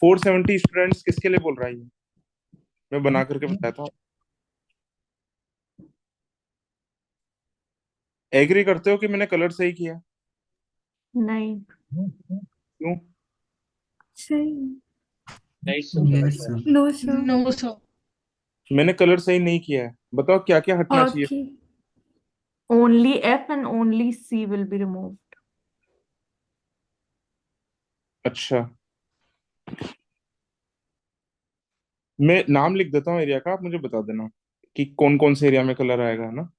470 स्टूडेंट्स किसके लिए बोल रहा है ये, मैं बना करके बताता हूँ। एग्री करते हो कि मैंने कलर सही किया, नहीं। क्यों। सही। Nice. Yes sir. No sir. No sir. मैंने कलर सही नहीं किया है, बताओ क्या क्या हटना चाहिए। Hockey. Only F and only C will be removed. अच्छा, मैं नाम लिख देता हूँ एरिया का, आप मुझे बता देना कि कौन कौन से एरिया में कलर आएगा, है ना।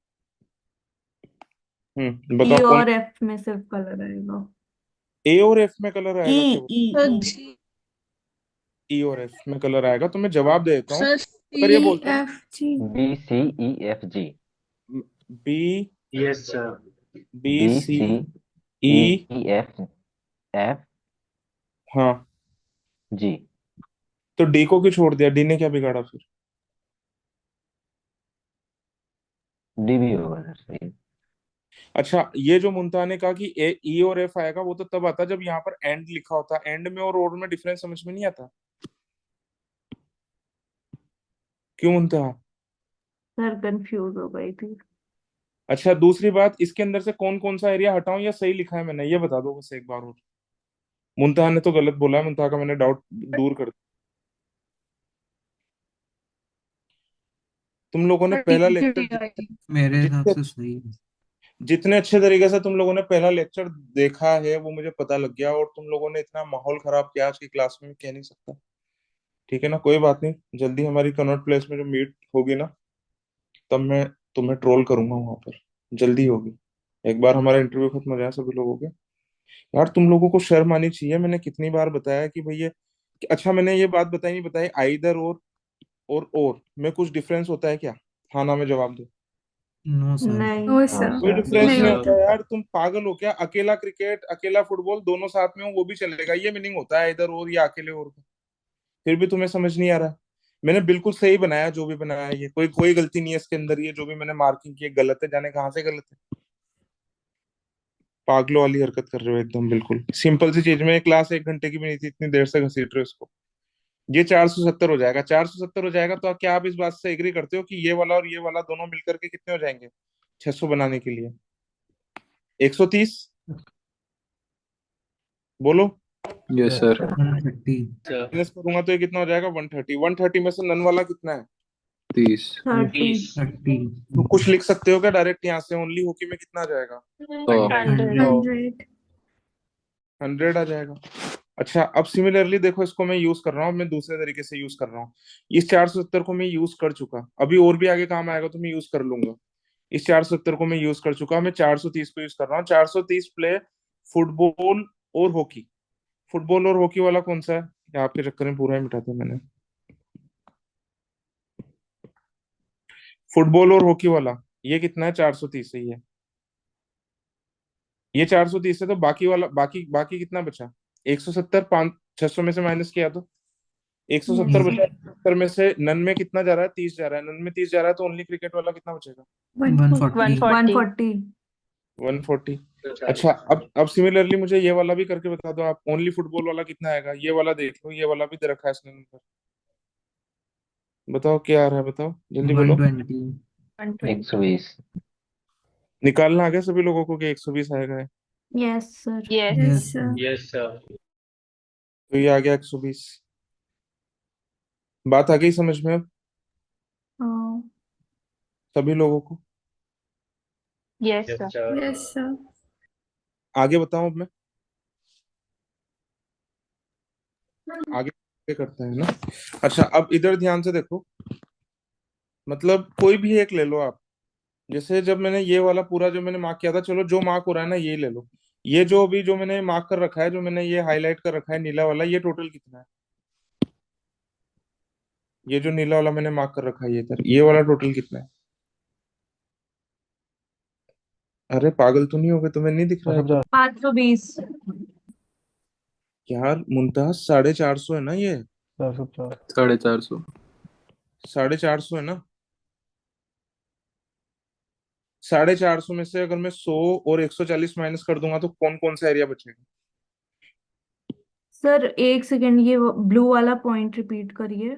E बताओ कौन। और F में सिर्फ कलर आएगा। ए और एफ में कलर E आएगा केवल, E सर E। जी। ई और एफ में कलर आएगा, तो मैं जवाब दे देता हूँ। सर अगर ये ई बोलते हैं F G. BCEFG। B, Yes, sir. B C E, BCEFG। हाँ, तो डी को क्यों छोड़ दिया, डी ने क्या बिगाड़ा फिर। डी भी होगा सर, सही। अच्छा, ये जो मुंता ने कहा कि ए ई और एफ आएगा, वो तो तब आता जब यहाँ पर एंड लिखा होता, एंड में और और में डिफरेंस समझ में नहीं आता, क्यों मुंता। सर कंफ्यूज हो गई थी। अच्छा दूसरी बात, इसके अंदर से कौन कौन सा एरिया हटाऊं या सही लिखा है मैंने, ये बता दो बस एक बार और। मुंतहा ने तो गलत बोला है, मुंतहा का मैंने डाउट दूर कर दिया। तुम लोगों ने पहला लेक्चर मेरे हिसाब जितने से सही है। जितने अच्छे तरीके से तुम लोगों ने पहला लेक्चर देखा है वो मुझे पता लग गया, और तुम लोगों ने इतना माहौल खराब किया आज की क्लास में, मैं कह नहीं सकता। ठीक है ना, कोई बात नहीं, जल्दी हमारी कनॉट प्लेस में जो मीट होगी ना, तब मैं तुम्हें ट्रोल करूंगा वहां पर, जल्दी होगी। एक बार हमारा इंटरव्यू खत्म हो जाए सभी लोगों के। यार तुम लोगों को शर्म आनी चाहिए, मैंने कितनी बार बताया कि भैया अच्छा मैंने ये बात बताई नहीं बताई, आइदर और में कुछ डिफरेंस होता है क्या, हाँ ना में जवाब दो। No sir. नहीं। नो हाँ सर। कोई सर। डिफरेंस नहीं नहीं होता। होता यार, तुम पागल हो क्या, अकेला क्रिकेट अकेला फुटबॉल दोनों साथ में हो वो भी चलेगा, ये मीनिंग होता है इधर और या अकेले और का। फिर भी तुम्हें समझ नहीं आ रहा। मैंने बिल्कुल सही बनाया जो भी बनाया, ये कोई कोई गलती नहीं है इसके अंदर, ये जो भी मैंने मार्किंग की है गलत है, जाने कहाँ से गलत है। पागलों वाली हरकत कर रहे हो एकदम, बिल्कुल सिंपल सी चीज में क्लास 1 घंटे की भी नहीं थी, इतनी देर से घसीट रहे हो इसको। ये 470 हो जाएगा। 470 हो जाएगा तो क्या आप इस बात से एग्री करते हो कि ये वाला और ये वाला दोनों मिलकर के कितने हो जाएंगे 600 बनाने के लिए? 130 बोलो। Yes sir. 130। sir. माइनस करूंगा तो ये कितना हो जाएगा 130। 130 में से नन वाला कितना है? 30। 30। 30। तो कुछ लिख सकते हो क्या डायरेक्ट यहाँ से? ओनली होकी में कितना आ जाएगा? 100. 100. 100 आ जाएगा। अच्छा, अब सिमिलरली देखो, इसको मैं यूज कर रहा हूँ, मैं दूसरे तरीके से यूज कर रहा हूँ। इस 470 को मैं यूज कर चुका, अभी और भी आगे काम आएगा तो मैं यूज कर लूंगा। इस 470 को मैं यूज कर चुका, मैं 430 को यूज कर रहा हूँ। 430 प्ले फुटबॉल और हॉकी। फुटबॉल और हॉकी वाला कौन सा है? या आपके चक्कर में पूरा ही मिटा दिया मैंने। फुटबॉल और हॉकी वाला ये कितना है? 430 है ये 430 है। तो बाकी वाला, बाकी बाकी कितना बचा? 170। 5 600 में से माइनस किया तो 170 यस बचा। सर। 170 में से नन में कितना जा रहा है? 30 जा रहा है। नन में 30 जा रहा है तो ओनली क्रिकेट वाला कितना बचेगा? 140. 140। 140। 140। अच्छा, अब सिमिलरली मुझे ये वाला भी करके बता दो आप। ओनली फुटबॉल वाला कितना आएगा? ये वाला देख लो, ये वाला भी दे रखा है इसने नंबर। बताओ क्या आ रहा है, बताओ जल्दी बोलो। 120। 120। निकालना आ गया सभी लोगों को कि 120 आएगा है? Yes sir. Yes, Yes, sir. sir. Yes, sir. तो ये आ गया 120। बात आ गई समझ में अब हाँ। सभी लोगों को? Yes, sir. Yes, sir. आगे बताऊं अब मैं? आगे आगे करते हैं ना। अच्छा, अब इधर ध्यान से देखो, मतलब कोई भी एक ले लो आप। जैसे जब मैंने ये वाला पूरा जो मैंने मार्क किया था, चलो जो मार्क हो रहा है ना ये ले लो। ये जो अभी जो मैंने मार्क कर रखा है, जो मैंने ये हाईलाइट कर रखा है नीला वाला, ये टोटल कितना है? ये जो नीला वाला मैंने मार्क कर रखा है ये इधर, ये वाला टोटल कितना है? अरे पागल तो नहीं हो गए? तुम्हें नहीं दिख रहा है क्या? 450। 520। यार मुमताज, 450 है ना ये? 450। 450। 450 है ना? 450 में से अगर मैं 100 और 140 माइनस कर दूंगा तो कौन कौन सा एरिया बचेगा? सर एक सेकेंड, ये ब्लू वाला पॉइंट रिपीट करिए।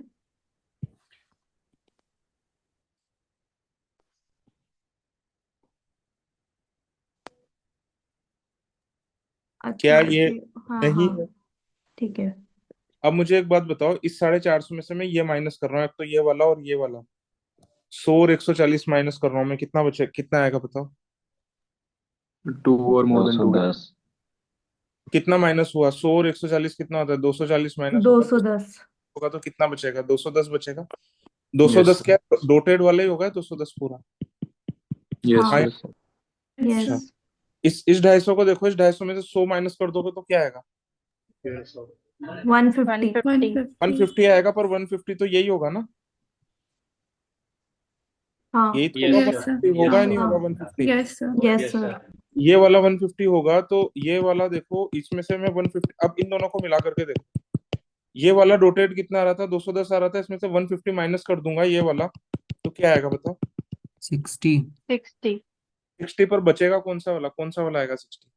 क्या अच्छा ये हाँ नहीं हाँ, है? ठीक है। अब मुझे एक बात बताओ, इस 450 में से मैं ये माइनस कर रहा हूँ, एक तो ये वाला और ये वाला, 100 और 140 माइनस कर रहा हूँ मैं, कितना बचे, कितना आएगा बताओ? 2 और मोर देन 2। 210। कितना माइनस हुआ? 100 और 140 कितना होता है? 240 माइनस होगा तो 210। कितना बचेगा? 210 बचेगा। Yes 210 sir. क्या डोटेड वाला ही होगा? 210 पूरा? यस हाँ। हाँ। यस। यस। अच्छा, इस 250 को देखो, इस 250 में से 100 माइनस कर दोगे तो क्या आएगा? Yes, sir. 150। 150. 150 आएगा। पर 150 तो यही होगा ना? हाँ। यही तो Yes, होगा। Yes, sir. sir. 150 होगा हाँ या नहीं हाँ। होगा 150? Yes, sir. Yes Yes, sir. sir. ये वाला 150 होगा तो ये वाला देखो, इसमें से मैं 150, अब इन दोनों को मिला करके देखो। ये वाला डोटेड कितना आ रहा था? 210 आ रहा था। इसमें से 150 माइनस कर दूंगा ये वाला, तो क्या आएगा बताओ? 60। 60 पर बचेगा कौन सा वाला? कौन सा वाला आएगा 60?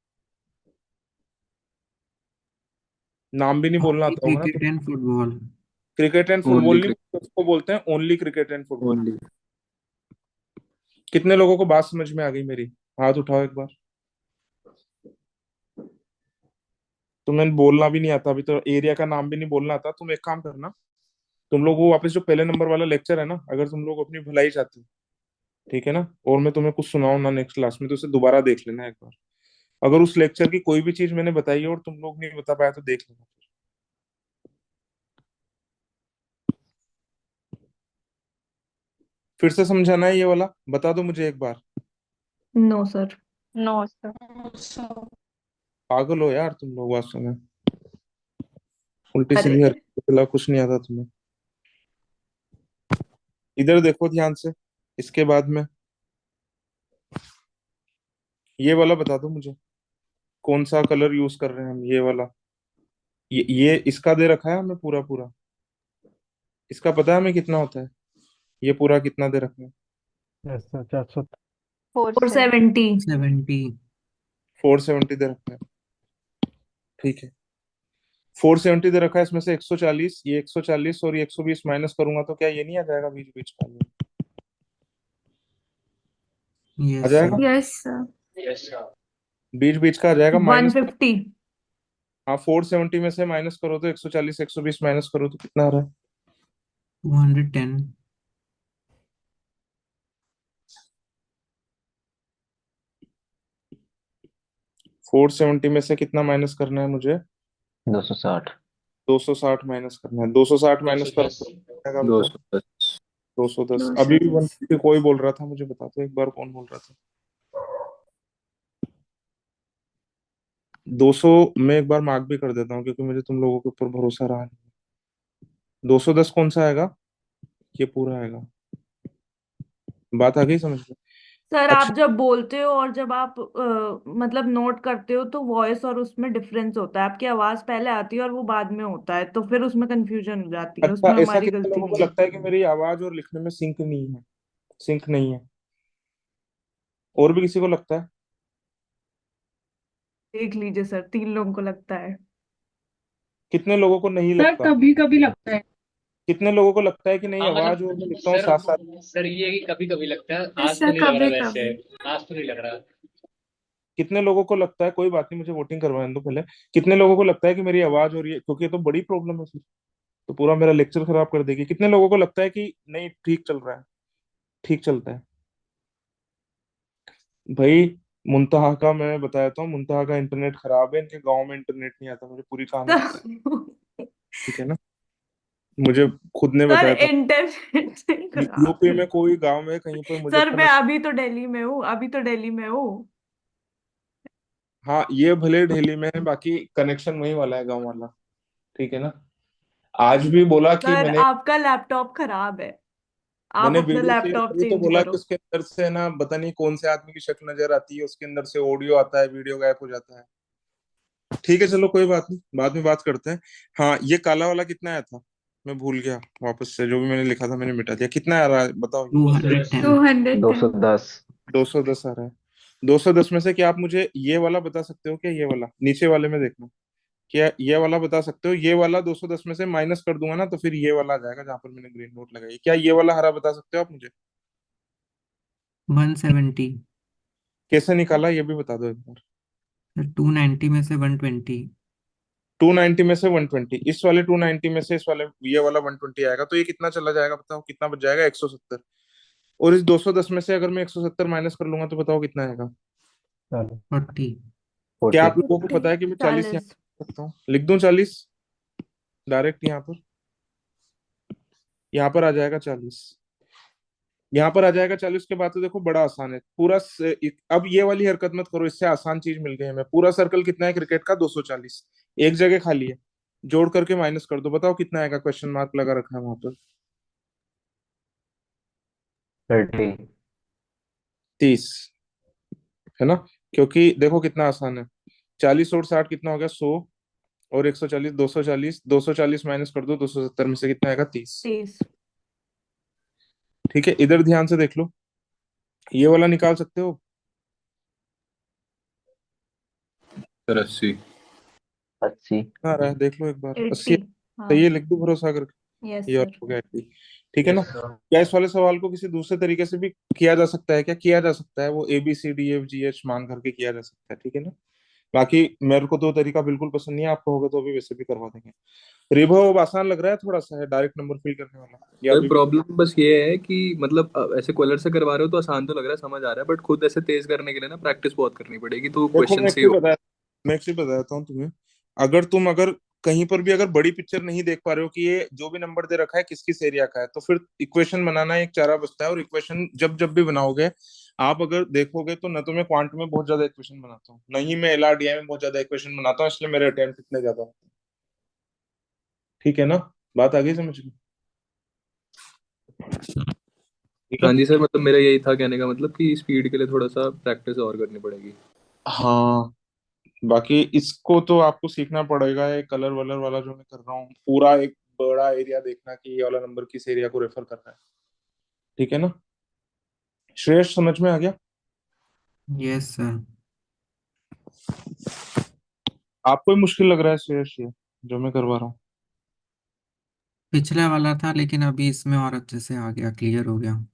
नाम भी नहीं बोलना Only आता होगा ना? cricket and football. Cricket and football only नहीं, क्रिकेट। उसको बोलते हैं only cricket and football. Only. कितने लोगों को बात समझ में आ गई मेरी? हाथ उठाओ एक बार। तुम्हें बोलना भी नहीं आता, अभी तो एरिया का नाम भी नहीं बोलना आता। तुम एक काम करना, तुम लोग वो वापस जो पहले नंबर वाला लेक्चर है ना, अगर तुम लोग अपनी भलाई चाहते हो, ठीक है ना, और मैं तुम्हें कुछ सुनाऊं ना नेक्स्ट क्लास में, तो उसे दोबारा देख लेना एक बार। अगर उस लेक्चर की कोई भी चीज मैंने बताई है और तुम लोग नहीं बता पाया तो देख लेना। फिर से समझाना है ये वाला? बता दो मुझे एक बार। No sir. पागल हो यार तुम लोग वास्तव में। उल्टी अरे सीधी हरकत के अलावा कुछ नहीं आता तुम्हें। इधर देखो ध्यान से। इसके बाद में ये वाला बता दो मुझे, कौन सा कलर यूज कर रहे हैं हम? ये वाला, ये इसका दे रखा है हमें पूरा पूरा। इसका पता है हमें कितना होता है? ये पूरा कितना दे रखा है? Yes sir. 400। 470। 70। 470 दे रखा है। ठीक है, 470 दे रखा है, इसमें से 140, ये 140 और ये 120 माइनस करूंगा तो क्या ये नहीं आ जाएगा बीच बीच का? आ यस जाएगा, सर। Yes sir. बीच बीच का आ जाएगा माइनस। 150। हाँ, 470 में से माइनस करो तो 140, 120 माइनस करो तो कितना आ रहा है? 210। 470 में से कितना माइनस करना है मुझे? 260। 260 माइनस करना है। 260 माइनस करो तो कितना आएगा दो बताओ? सौ दस 210। अभी भी 210। 150 कोई बोल रहा था, मुझे बता दो एक बार कौन बोल रहा था? 200 में एक बार मार्क भी कर देता हूँ क्योंकि मुझे तुम लोगों के ऊपर भरोसा रहा नहीं। 210 कौन सा आएगा? ये पूरा आएगा। बात आ गई समझ में? सर अच्छा, आप जब बोलते हो और जब आप मतलब नोट करते हो तो वॉइस और उसमें डिफरेंस होता है। आपकी आवाज पहले आती है और वो बाद में होता है, तो फिर उसमें कंफ्यूजन हो जाती है। अच्छा, उसमें ऐसा हमारी कितने गलती लोगों को नहीं है। लगता है कि मेरी आवाज और लिखने में सिंक नहीं है? सिंक नहीं है? और भी किसी को लगता है? देख लीजिए सर, 3 लोगों को लगता है। कितने लोगों को नहीं सर लगता? कभी कभी लगता है। कितने लोगों को लगता है कि नहीं, हाँ आवाज मतलब और मैं लिखता हूँ सर साथ साथ? सर ये कि कभी कभी लगता है, यस आज तो सर, नहीं लग रहा कभी वैसे। कभी। आज तो नहीं लग रहा। कितने लोगों को लगता है, कोई बात नहीं, मुझे वोटिंग करवाने दो पहले। कितने लोगों को लगता है कि मेरी आवाज और ये, क्योंकि ये तो बड़ी प्रॉब्लम है फिर, तो पूरा मेरा लेक्चर खराब कर देगी। कितने लोगों को लगता है कि नहीं ठीक चल रहा है, ठीक चलता है? भाई, मुंतहा का मैं बताता हूँ, मुंतहा का इंटरनेट खराब है, इनके गांव में इंटरनेट नहीं आता, मुझे पूरी कहानी पता है। सर ठीक है ना? मुझे खुद ने सर बताया था। इंटरनेट नहीं खराब यूपी है। में कोई गांव में कहीं पर मुझे सर अच्छा मैं नेट। अभी तो दिल्ली में हूँ, अभी तो दिल्ली में हूँ। हाँ, ये भले दिल्ली में है, बाकी कनेक्शन वही वाला है, गांव वाला। ठीक है ना? आज भी बोला कि सर मैंने आपका लैपटॉप खराब है। आप मैंने अपना वीडियो शेयर लैपटॉप करी तो चेंज बोला कि करो। उसके अंदर से ना पता नहीं कौन से आदमी की शक्ल नजर आती है, उसके अंदर से ऑडियो आता है, वीडियो गायब हो जाता है। ठीक है, चलो कोई बात नहीं, बाद में बात करते हैं। हाँ, ये काला वाला कितना आया था? मैं भूल गया, वापस से जो भी मैंने लिखा था मैंने मिटा दिया। कितना आ रहा है बताओ? 210। 210। 210। 210 आ रहा है। 210 में से क्या आप मुझे ये वाला बता सकते हो क्या? ये वाला नीचे वाले में देखना, क्या ये वाला बता सकते हो? ये वाला 210 में से माइनस कर दूंगा ना तो फिर ये वाला आ जाएगा जहां पर मैंने ग्रीन नोट लगाई। क्या ये वाला हरा बता सकते हो आप मुझे? 170। कैसे निकाला ये भी बता दो एक बार। सर 290 में से 120। 290 में से 120, इस वाले 290 में से इस वाले ये वाला 120 आएगा, तो ये कितना चला जाएगा बताओ? कितना बच जाएगा? 170। और इस 210 में से अगर मैं 170 माइनस कर लूंगा तो बताओ कितना आएगा? चलो। 40। क्या 40। आप लोगों को पता है कि मैं 40 यहाँ 40। लिख सकता हूँ? लिख दूं 40 डायरेक्ट? यहाँ पर आ जाएगा 40। यहाँ पर आ जाएगा 40 के बाद तो देखो बड़ा आसान है पूरा अब ये वाली हरकत मत करो, इससे आसान चीज मिल गई हमें। पूरा सर्कल कितना है क्रिकेट का? 240। एक जगह खाली है, जोड़ करके माइनस कर दो, बताओ कितना आएगा? क्वेश्चन मार्क लगा रखा है वहां पर। 30। 30, है ना? क्योंकि देखो कितना आसान है। 40 और 60 कितना हो गया? 100। और 140, 240, 240 माइनस कर दो 270 में से कितना आएगा? 30। 30। ठीक है, इधर ध्यान से देख लो, ये वाला निकाल सकते हो? सर 80। 80। आ रहा है, देख लो एक बार। 80 80। सही हाँ। है, लिख दो भरोसा करके। यस ये और सर। हो गया 80। ठीक है ना? क्या इस वाले सवाल को किसी दूसरे तरीके से भी किया जा सकता है? क्या किया जा सकता है? वो ABCDFGH मान करके किया जा सकता है। ठीक है ना? बाकी मेरे को तो तरीका बिल्कुल पसंद नहीं है, आपको होगा तो अभी वैसे भी करवा देंगे। रिभव अब आसान लग रहा है थोड़ा सा, है डायरेक्ट नंबर फिल करने वाला, या सर अभी भी? प्रॉब्लम बस ये है कि मतलब ऐसे कलर से करवा रहे हो तो आसान तो लग रहा है, समझ आ रहा है, बट खुद ऐसे तेज करने के लिए ना प्रैक्टिस बहुत करनी पड़ेगी, तो देखो क्वेश्चन मैं एक से ही चीज हो। बताया मैं एक चीज बताता हूँ तुम्हें। अगर कहीं पर भी अगर बड़ी पिक्चर नहीं देख पा रहे हो कि ये जो भी नंबर दे रखा है किस किस एरिया का है, तो फिर इक्वेशन बनाना एक चारा बचता है। और इक्वेशन जब जब भी बनाओगे, आप अगर देखोगे तो न तो मैं क्वांट में बहुत ज्यादा इक्वेशन बनाता हूँ, न ही मैं LRDI में बहुत ज्यादा इक्वेशन बनाता हूँ, इसलिए मेरे अटेम्प्ट इतने ज्यादा होते हैं। ठीक है ना? बात आ गई समझ में? ठीक है। हाँ जी सर, मतलब मेरा यही था कहने का मतलब कि स्पीड के लिए थोड़ा सा प्रैक्टिस और करनी पड़ेगी। हाँ, बाकी इसको तो आपको सीखना पड़ेगा। ये कलर वलर वाला जो मैं कर रहा हूँ, पूरा एक बड़ा एरिया देखना कि ये वाला नंबर किस एरिया को रेफर कर रहा है। ठीक है ना? श्रेयस समझ में आ गया? Yes sir. आपको ही मुश्किल लग रहा है श्रेयस ये? जो मैं करवा रहा हूँ? पिछला वाला था लेकिन अभी इसमें और अच्छे से आ गया, क्लियर हो गया।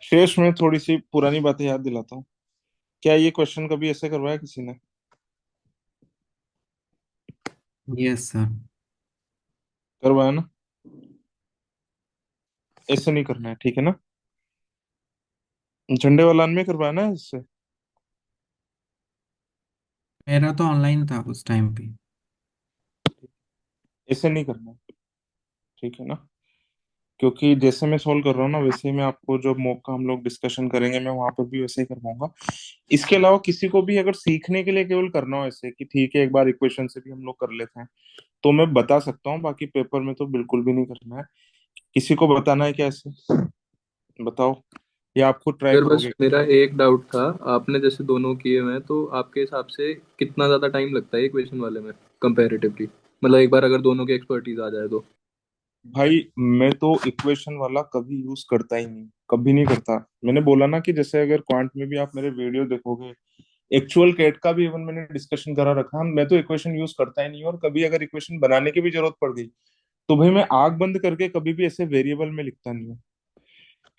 शेष में थोड़ी सी पुरानी बातें याद दिलाता हूँ। क्या ये क्वेश्चन कभी ऐसे करवाया किसी ने? Yes sir. करवाया ना? ऐसे नहीं करना है, ठीक है ना? झंडे वालान में करवाया ना इससे? मेरा तो ऑनलाइन था उस टाइम पे। ऐसे नहीं करना है, ठीक है ना? क्योंकि जैसे मैं सोल्व कर रहा हूँ ना, वैसे ही मैं आपको जो मॉक का हम लोग डिस्कशन करेंगे, मैं वहां पर भी वैसे ही करवाऊंगा। इसके अलावा किसी को भी अगर सीखने के लिए केवल करना हो ऐसे कि ठीक है एक बार इक्वेशन से भी हम लोग कर लेते हैं, तो मैं बता सकता हूँ, बाकी पेपर में तो बिल्कुल भी नहीं करना है। किसी को बताना है क्या ऐसे? बताओ, या आप खुद ट्राई सर बस करोगे? मेरा एक डाउट था, आपने जैसे दोनों किए हुए हैं तो आपके हिसाब से कितना ज़्यादा टाइम लगता है इक्वेशन वाले में कंपैरेटिवली, मतलब एक बार अगर दोनों की एक्सपर्टीज आ जाए तो? भाई मैं तो इक्वेशन वाला कभी यूज करता ही नहीं, कभी नहीं करता। मैंने बोला ना कि जैसे अगर क्वांट में भी आप मेरे वीडियो देखोगे, एक्चुअल कैट का भी इवन मैंने डिस्कशन करा रखा, मैं तो इक्वेशन यूज करता ही नहीं। और कभी अगर इक्वेशन बनाने की भी जरूरत पड़ गई तो भाई मैं आग बंद करके कभी भी ऐसे वेरिएबल में लिखता नहीं हूँ।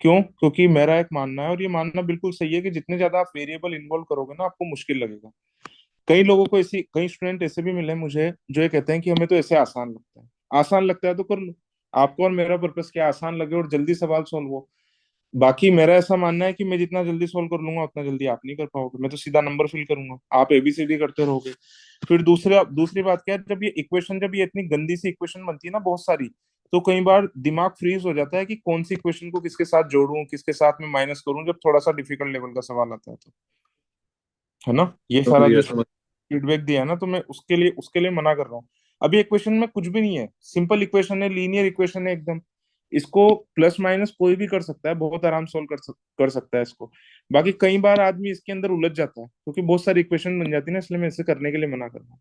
क्यों? क्योंकि मेरा एक मानना है, और ये मानना बिल्कुल सही है, कि जितने ज्यादा आप वेरिएबल इन्वॉल्व करोगे ना, आपको मुश्किल लगेगा। कई लोगों को ऐसी, कई स्टूडेंट ऐसे भी मिले मुझे जो ये कहते हैं कि हमें तो ऐसे आसान लगता है। आसान लगता है तो कर लो। आपको और मेरा पर्पस क्या है? आसान लगे और जल्दी सवाल सोल्व हो। बाकी मेरा ऐसा मानना है कि मैं जितना जल्दी सोल्व कर लूंगा उतना जल्दी आप नहीं कर पाओगे। मैं तो सीधा नंबर फिल करूंगा, आप एबीसीडी करते रहोगे। फिर दूसरी बात क्या है, जब ये इतनी गंदी सी इक्वेशन बनती है ना बहुत सारी, तो कई बार दिमाग फ्रीज हो जाता है कि कौन सी इक्वेशन को किसके साथ जोड़ूं, किसके साथ में माइनस करूं, जब थोड़ा सा डिफिकल्ट लेवल का सवाल आता है तो। है ना? ये समझ सारा गया जो समझ। फीडबैक दिया है ना, तो मैं उसके लिए मना कर रहा हूँ। अभी इक्वेशन में कुछ भी नहीं है, सिंपल इक्वेशन है, लीनियर इक्वेशन है एकदम। इसको प्लस माइनस कोई भी कर सकता है, बहुत आराम सोल्व कर सकता है इसको। बाकी कई बार आदमी इसके अंदर उलझ जाता है, क्योंकि बहुत सारी इक्वेशन बन जाती है ना, इसलिए मैं इसे करने के लिए मना कर रहा हूँ।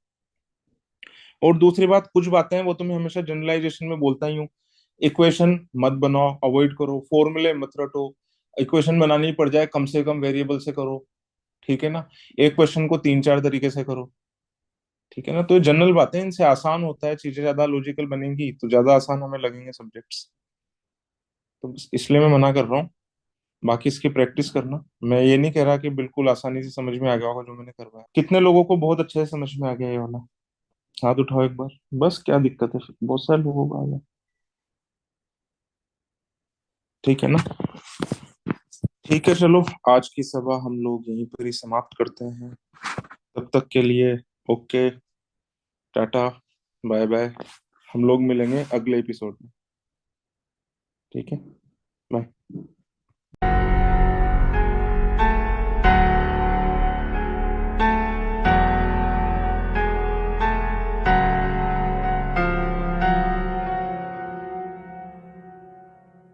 और दूसरी बात, कुछ बातें हैं वो तो मैं हमेशा जनरलाइजेशन में बोलता ही हूँ। इक्वेशन मत बनाओ, अवॉइड करो, फॉर्मूले मत रटो। इक्वेशन बनानी पड़ जाए कम से कम वेरिएबल से करो, ठीक है ना? एक क्वेश्चन को तीन चार तरीके से करो, ठीक है ना? तो ये जनरल बातें, इनसे आसान होता है, चीजें ज्यादा लॉजिकल बनेंगी तो ज्यादा आसान हमें लगेंगे सब्जेक्ट्स। तो बस इसलिए मैं मना कर रहा हूँ। बाकी इसकी प्रैक्टिस करना। मैं ये नहीं कह रहा कि बिल्कुल आसानी से समझ में आ गया होगा जो मैंने करवाया। कितने लोगों को बहुत अच्छे से समझ में आ गया ये वाला? हाथ उठाओ एक बार। बस क्या दिक्कत है, फिर बहुत सारे लोगों को आ गया। ठीक है ना? ठीक है, चलो आज की सभा हम लोग यहीं पर ही समाप्त करते हैं। तब तक के लिए ओके, टाटा, बाय बाय। हम लोग मिलेंगे अगले एपिसोड में, ठीक है? बाय।